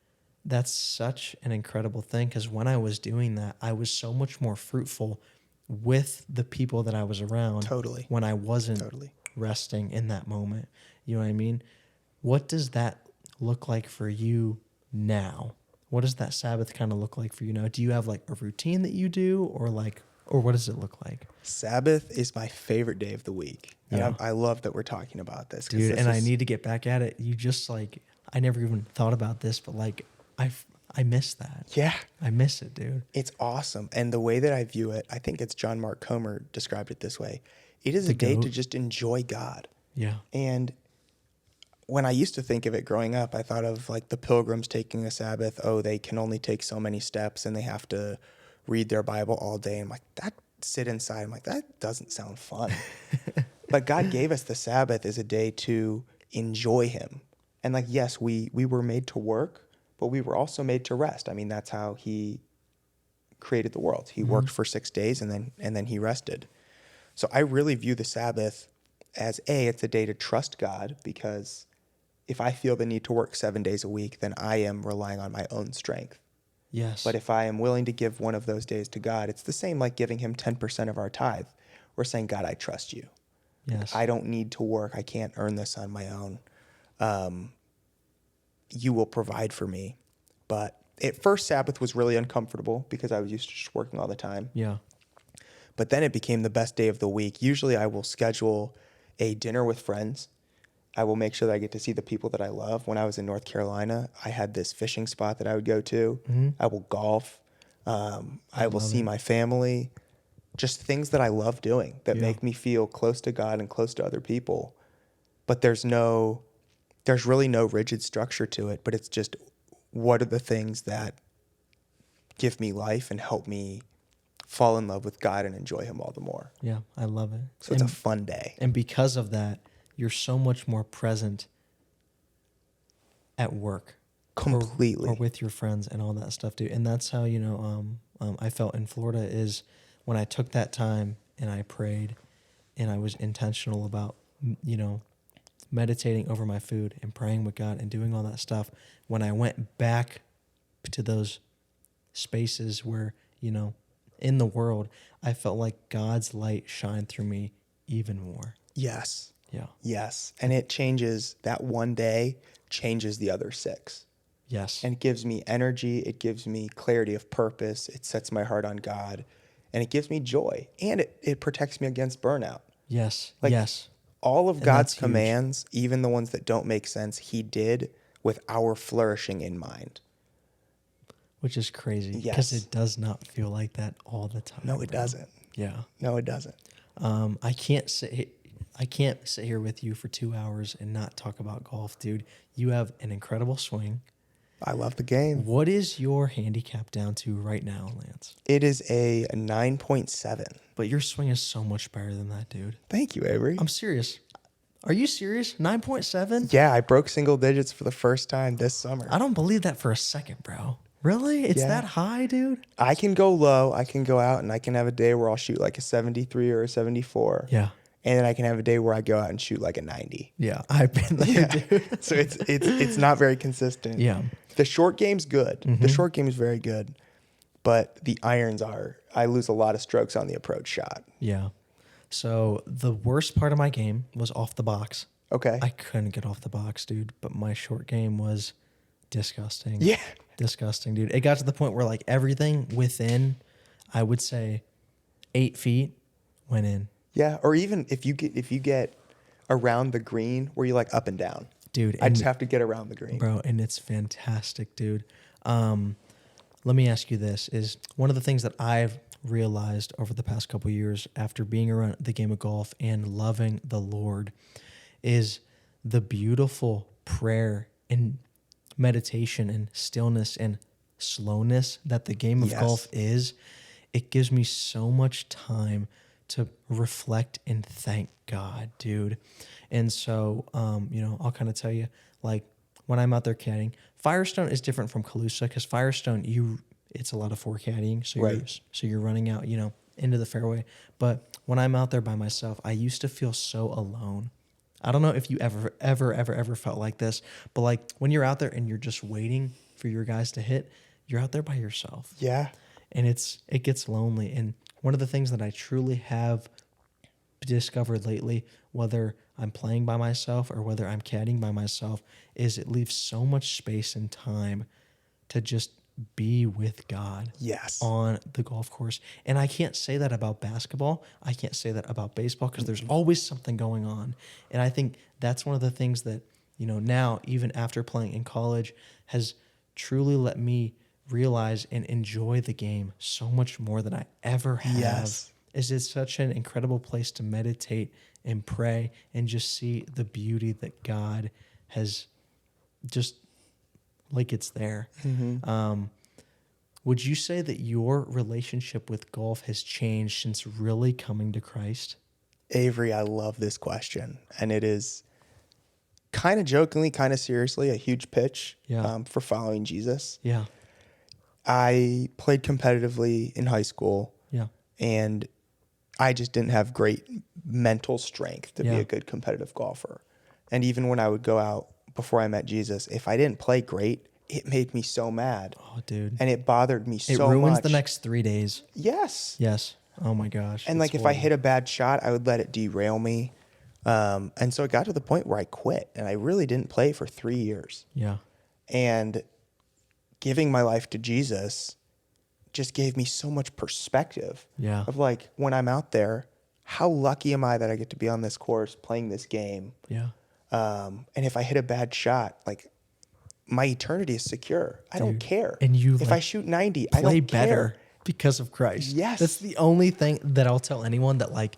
that's such an incredible thing, because when I was doing that, I was so much more fruitful with the people that I was around. Totally. When I wasn't Totally. resting in that moment. You know what I mean? What does that look like for you now? What does that Sabbath kind of look like for you now? Do you have like a routine that you do, or what does it look like? Sabbath is my favorite day of the week. And Yeah. I love that we're talking about this. Dude, and I need to get back at it. You just like, I never even thought about this, but like, I miss that. Yeah. I miss it, dude. It's awesome. And the way that I view it, I think it's John Mark Comer described it this way. It is a day to just enjoy God. Yeah. And when I used to think of it growing up, I thought of like the pilgrims taking a Sabbath. Oh, they can only take so many steps and they have to read their Bible all day. And I'm like, that sit inside. I'm like, that doesn't sound fun. But God gave us the Sabbath as a day to enjoy him. And like, yes, we were made to work, but we were also made to rest. I mean, that's how he created the world. He worked for 6 days and then he rested. So I really view the Sabbath as it's a day to trust God, because if I feel the need to work 7 days a week, then I am relying on my own strength. Yes. But if I am willing to give one of those days to God, it's the same like giving him 10% of our tithe. We're saying, God, I trust you. Yes. I don't need to work. I can't earn this on my own. You will provide for me. But at first, Sabbath was really uncomfortable because I was used to just working all the time. Yeah. But then it became the best day of the week. Usually I will schedule a dinner with friends. I will make sure that I get to see the people that I love. When I was in North Carolina, I had this fishing spot that I would go to. Mm-hmm. I will golf. I will see my family. Just things that I love doing that make me feel close to God and close to other people. But there's really no rigid structure to it. But it's just, what are the things that give me life and help me fall in love with God and enjoy him all the more. Yeah, I love it. So it's a fun day. And because of that, you're so much more present at work. Completely. Or with your friends and all that stuff, dude. And that's how, I felt in Florida, is when I took that time and I prayed and I was intentional about, meditating over my food and praying with God and doing all that stuff. When I went back to those spaces where, in the world, I felt like God's light shined through me even more. Yes. Yeah. Yes. And it changes, that one day changes the other 6. Yes. And it gives me energy. It gives me clarity of purpose. It sets my heart on God. And it gives me joy. And it protects me against burnout. Yes. Like, yes. All of And God's that's commands, even the ones that don't make sense, he did with our flourishing in mind. Which is crazy. Yes. Because it does not feel like that all the time. No, it doesn't. Yeah. No, it doesn't. I can't sit here with you for 2 hours and not talk about golf, dude. You have an incredible swing. I love the game. What is your handicap down to right now, Lance? It is a 9.7. But your swing is so much better than that, dude. Thank you, Avery. I'm serious. Are you serious? 9.7? Yeah, I broke single digits for the first time this summer. I don't believe that for a second, bro. Really? It's that high, dude? I can go low. I can go out and I can have a day where I'll shoot like a 73 or a 74. Yeah. And then I can have a day where I go out and shoot like a 90. Yeah, I've been there, dude. So it's not very consistent. Yeah. The short game's good. Mm-hmm. The short game is very good. But the irons I lose a lot of strokes on the approach shot. Yeah. So the worst part of my game was off the box. Okay. I couldn't get off the box, dude. But my short game was disgusting. Yeah. Disgusting, dude. It got to the point where like everything within, I would say, 8 feet went in. Yeah. Or even if you get around the green where you like up and down. Dude. I just have to get around the green. Bro, and it's fantastic, dude. Let me ask you this. Is one of the things that I've realized over the past couple of years after being around the game of golf and loving the Lord is the beautiful prayer and meditation and stillness and slowness that the game of golf is, it gives me so much time to reflect and thank God, dude. And so, I'll kind of tell you, like, when I'm out there caddying, Firestone is different from Calusa because Firestone, it's a lot of four caddying, so you're running out, into the fairway. But when I'm out there by myself, I used to feel so alone. I don't know if you ever felt like this, but like when you're out there and you're just waiting for your guys to hit, you're out there by yourself. Yeah. And it gets lonely. And one of the things that I truly have discovered lately, whether I'm playing by myself or whether I'm caddying by myself, is it leaves so much space and time to just be with God on the golf course. And I can't say that about basketball. I can't say that about baseball because there's always something going on. And I think that's one of the things that, now, even after playing in college, has truly let me realize and enjoy the game so much more than I ever have. Is it's such an incredible place to meditate and pray and just see the beauty that God has just like it's there. Would you say that your relationship with golf has changed since really coming to Christ? Avery, I love this question. And it is kind of jokingly, kind of seriously, a huge pitch for following Jesus. Yeah. I played competitively in high school. Yeah. And I just didn't have great mental strength to be a good competitive golfer. And even when I would go out before I met Jesus, if I didn't play great, it made me so mad. Oh, dude. And it bothered me so much. It ruins the next 3 days. Yes. Yes. Oh, my gosh. And like if I hit a bad shot, I would let it derail me. And so it got to the point where I quit. And I really didn't play for 3 years. Yeah. And giving my life to Jesus just gave me so much perspective of like when I'm out there, how lucky am I that I get to be on this course playing this game? Yeah. And if I hit a bad shot, like my eternity is secure. I don't care. And if I shoot 90, I don't play care. better because of Christ. Yes. That's the only thing that I'll tell anyone that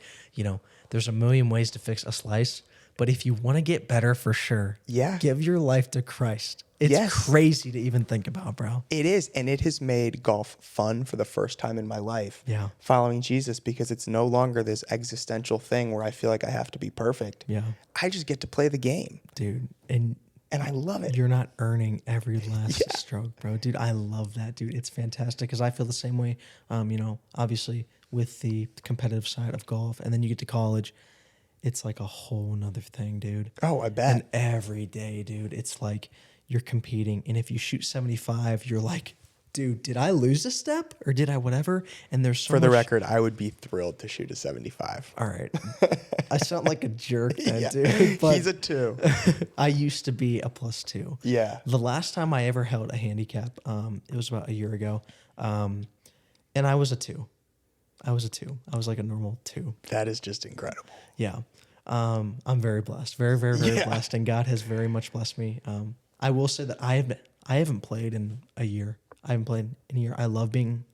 there's a million ways to fix a slice, but if you want to get better for sure, give your life to Christ. It's crazy to even think about, bro. It is. And it has made golf fun for the first time in my life. Yeah. Following Jesus, because it's no longer this existential thing where I feel like I have to be perfect. Yeah. I just get to play the game. Dude. And I love it. You're not earning every last stroke, bro. Dude, I love that, dude. It's fantastic because I feel the same way, obviously with the competitive side of golf. And then you get to college, it's like a whole nother thing, dude. Oh, I bet. And every day, dude, it's like you're competing. And if you shoot 75, you're like, dude, did I lose a step or did I whatever? And there's so For the record, I would be thrilled to shoot a 75. All right. I sound like a jerk then, dude. But he's a 2. I used to be a +2. Yeah. The last time I ever held a handicap, it was about a year ago. And I was a 2. I was like a normal 2. That is just incredible. Yeah. I'm very blessed. Very, very, very blessed. And God has very much blessed me. I will say that I haven't played in a year. I haven't played in a year. I love being,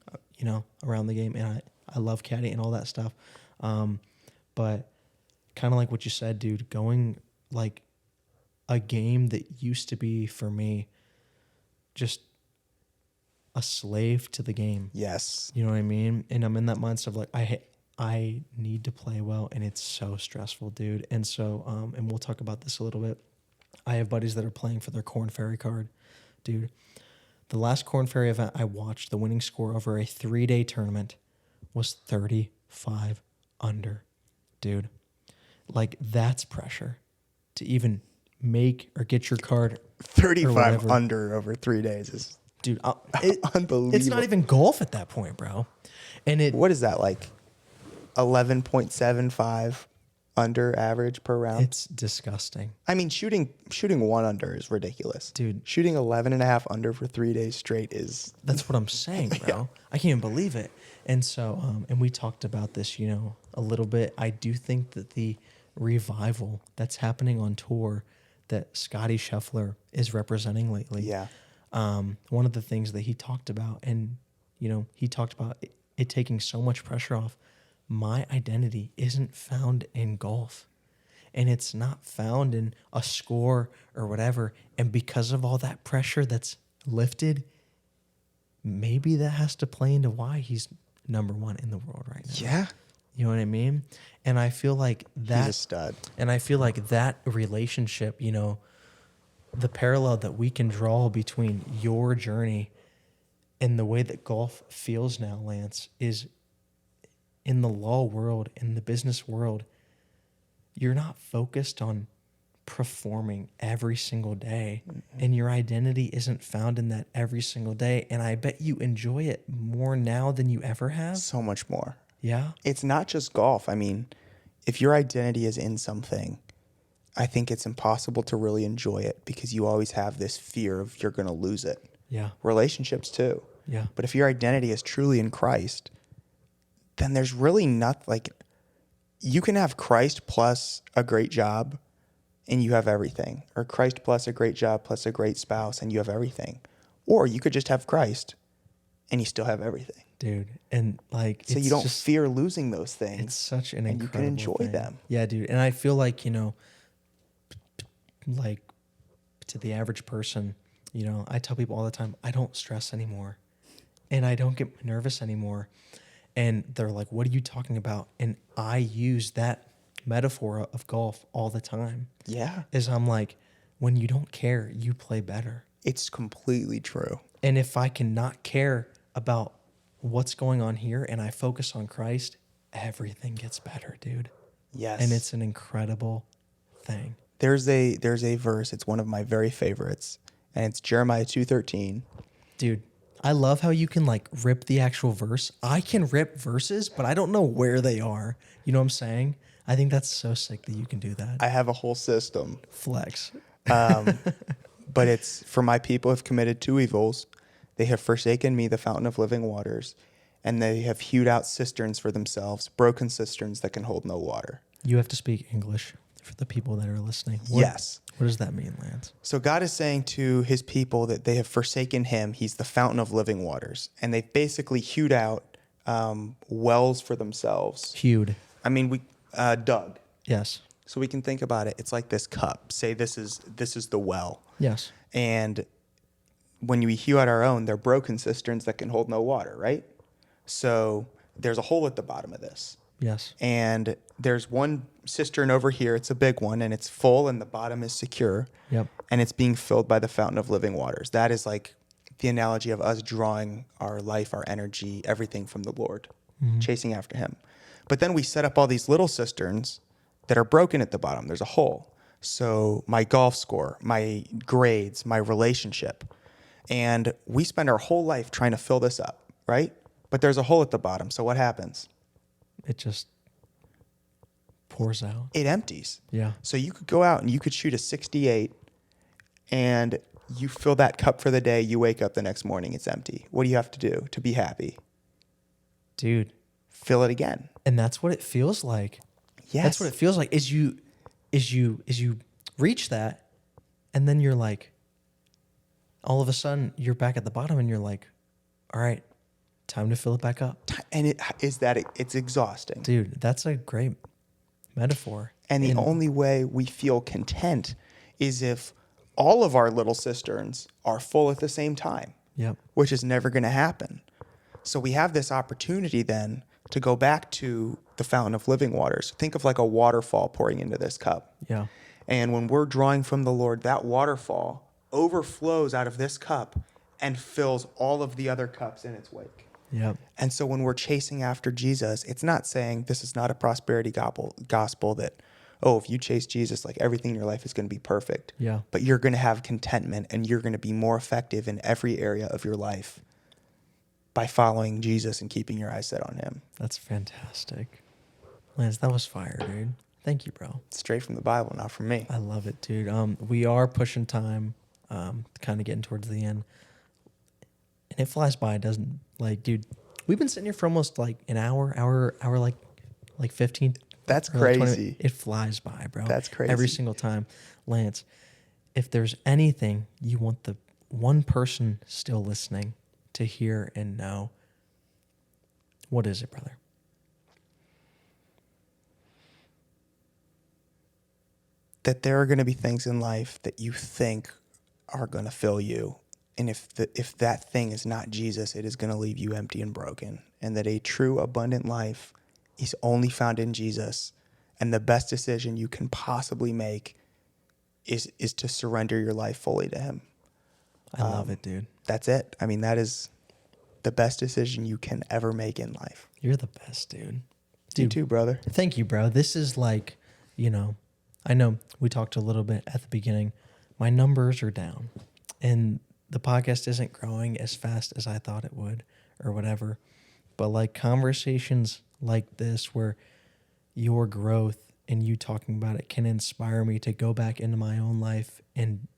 around the game, and I love caddying and all that stuff. But kind of like what you said, dude, going like a game that used to be for me just a slave to the game. Yes. You know what I mean? And I'm in that mindset of like, I need to play well, and it's so stressful, dude. And so, and we'll talk about this a little bit. I have buddies that are playing for their Corn Ferry card. Dude, the last Corn Ferry event I watched, the winning score over a 3-day tournament was 35 under. Dude, like that's pressure to even make or get your card. 35 under over 3 days is unbelievable. It's not even golf at that point, bro. And what is that, like 11.75 under average per round? It's disgusting. I mean, shooting 1 under is ridiculous. Dude. Shooting 11.5 under for 3 days straight is... That's what I'm saying, bro. I can't even believe it. And so, and we talked about this, a little bit. I do think that the revival that's happening on tour that Scotty Scheffler is representing lately. Yeah. One of the things that he talked about, and, he talked about it taking so much pressure off. My identity isn't found in golf, and it's not found in a score or whatever. And because of all that pressure that's lifted, maybe that has to play into why he's number one in the world right now. Yeah. You know what I mean? And I feel like that. He's a stud. And I feel like that relationship, you know, the parallel that we can draw between your journey and the way that golf feels now, Lance, is in the law world, in the business world, you're not focused on performing every single day. And your identity isn't found in that every single day. And I bet you enjoy it more now than you ever have. So much more. Yeah. It's not just golf. I mean, if your identity is in something, I think it's impossible to really enjoy it because you always have this fear of you're going to lose it. Yeah. Relationships too. Yeah. But if your identity is truly in Christ, then there's really not like you can have Christ plus a great job and you have everything, or Christ plus a great job plus a great spouse and you have everything. Or you could just have Christ and you still have everything. Dude. And like, so you don't fear losing those things. It's such an incredible you can enjoy thing. them. Yeah, dude. And I feel like, you know, like to the average person, you know, I tell people all the time, I don't stress anymore and I don't get nervous anymore. And they're like, what are you talking about? And I use that metaphor of golf all the time. Yeah. Is I'm like, when you don't care, you play better. It's completely true. And if I can not care about what's going on here and I focus on Christ, everything gets better, dude. Yes. And it's an incredible thing. There's a verse, it's one of my very favorites, and it's Jeremiah 2:13. Dude, I love how you can like rip the actual verse. I can rip verses, but I don't know where they are. You know what I'm saying? I think that's so sick that you can do that. I have a whole system. Flex. But it's, for my people have committed two evils. They have forsaken me, the fountain of living waters, and they have hewed out cisterns for themselves, broken cisterns that can hold no water. You have to speak English for the people that are listening. Yes. What does that mean, Lance? So God is saying to his people that they have forsaken him. He's the fountain of living waters. And they've basically hewed out wells for themselves. Hewed. I mean, we dug. Yes. So we can think about it. It's like this cup. Say this is the well. Yes. And when we hew out our own, they're broken cisterns that can hold no water, right? So there's a hole at the bottom of this. Yes. And there's one cistern over here. It's a big one, and it's full, and the bottom is secure. Yep. And it's being filled by the fountain of living waters. That is like the analogy of us drawing our life, our energy, everything from the Lord, chasing after him. But then we set up all these little cisterns that are broken at the bottom. There's a hole. So my golf score, my grades, my relationship. And we spend our whole life trying to fill this up, right? But there's a hole at the bottom. So what happens? It just pours out. It empties. Yeah. So you could go out and you could shoot a 68 and you fill that cup for the day. You wake up the next morning, it's empty. What do you have to do to be happy? Dude. Fill it again. And that's what it feels like. Yes. That's what it feels like is you reach that and then you're like, all of a sudden you're back at the bottom and you're like, all right, time to fill it back up. And it's exhausting. Dude, that's a great metaphor. And the only way we feel content is if all of our little cisterns are full at the same time. Yep. Which is never going to happen. So we have this opportunity then to go back to the fountain of living waters. Think of like a waterfall pouring into this cup. Yeah. And when we're drawing from the Lord, that waterfall overflows out of this cup and fills all of the other cups in its wake. Yep. And so when we're chasing after Jesus, it's not saying this is not a prosperity gospel that, oh, if you chase Jesus, like everything in your life is going to be perfect. Yeah. But you're going to have contentment and you're going to be more effective in every area of your life by following Jesus and keeping your eyes set on him. That's fantastic. Lance, that was fire, dude. Thank you, bro. Straight from the Bible, not from me. I love it, dude. We are pushing time, kind of getting towards the end. And it flies by, doesn't like, dude, we've been sitting here for almost like an hour like 15. That's like crazy. It flies by, bro. That's crazy. Every single time. Lance, if there's anything you want the one person still listening to hear and know, what is it, brother? That there are going to be things in life that you think are going to fill you, And if that thing is not Jesus, it is going to leave you empty and broken. And that a true abundant life is only found in Jesus. And the best decision you can possibly make is to surrender your life fully to him. I love it, dude. That's it. I mean, that is the best decision you can ever make in life. You're the best, dude. You too, brother. Thank you, bro. This is like, I know we talked a little bit at the beginning. My numbers are down and the podcast isn't growing as fast as I thought it would or whatever. But like conversations like this where your growth and you talking about it can inspire me to go back into my own life and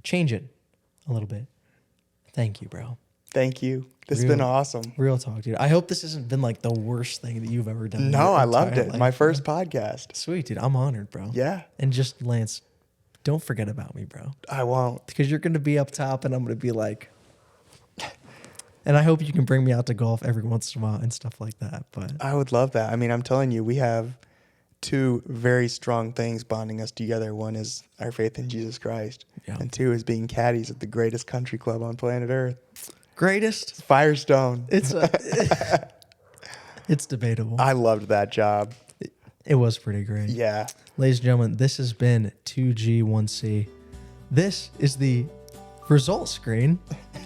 change it a little bit. Thank you, bro. Thank you. This has been awesome. Real talk, dude. I hope this hasn't been like the worst thing that you've ever done. No, I loved it. My first podcast. Sweet, dude. I'm honored, bro. Yeah. And just, Lance, don't forget about me, bro. I won't. Because you're going to be up top and I'm going to be like, and I hope you can bring me out to golf every once in a while and stuff like that. But I would love that. I mean, I'm telling you, we have two very strong things bonding us together. One is our faith in Jesus Christ. Yeah. And two is being caddies at the greatest country club on planet Earth. Greatest? Firestone. It's debatable. I loved that job. It was pretty great. Yeah. Ladies and gentlemen, this has been 2G1C. This is the result screen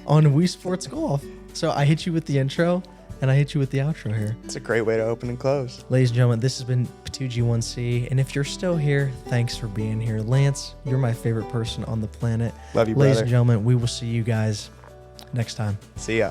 on Wii Sports Golf. So I hit you with the intro and I hit you with the outro here. It's a great way to open and close. Ladies and gentlemen, this has been 2G1C. And if you're still here, thanks for being here. Lance, you're my favorite person on the planet. Love you, Ladies brother. and gentlemen, we will see you guys next time. See ya.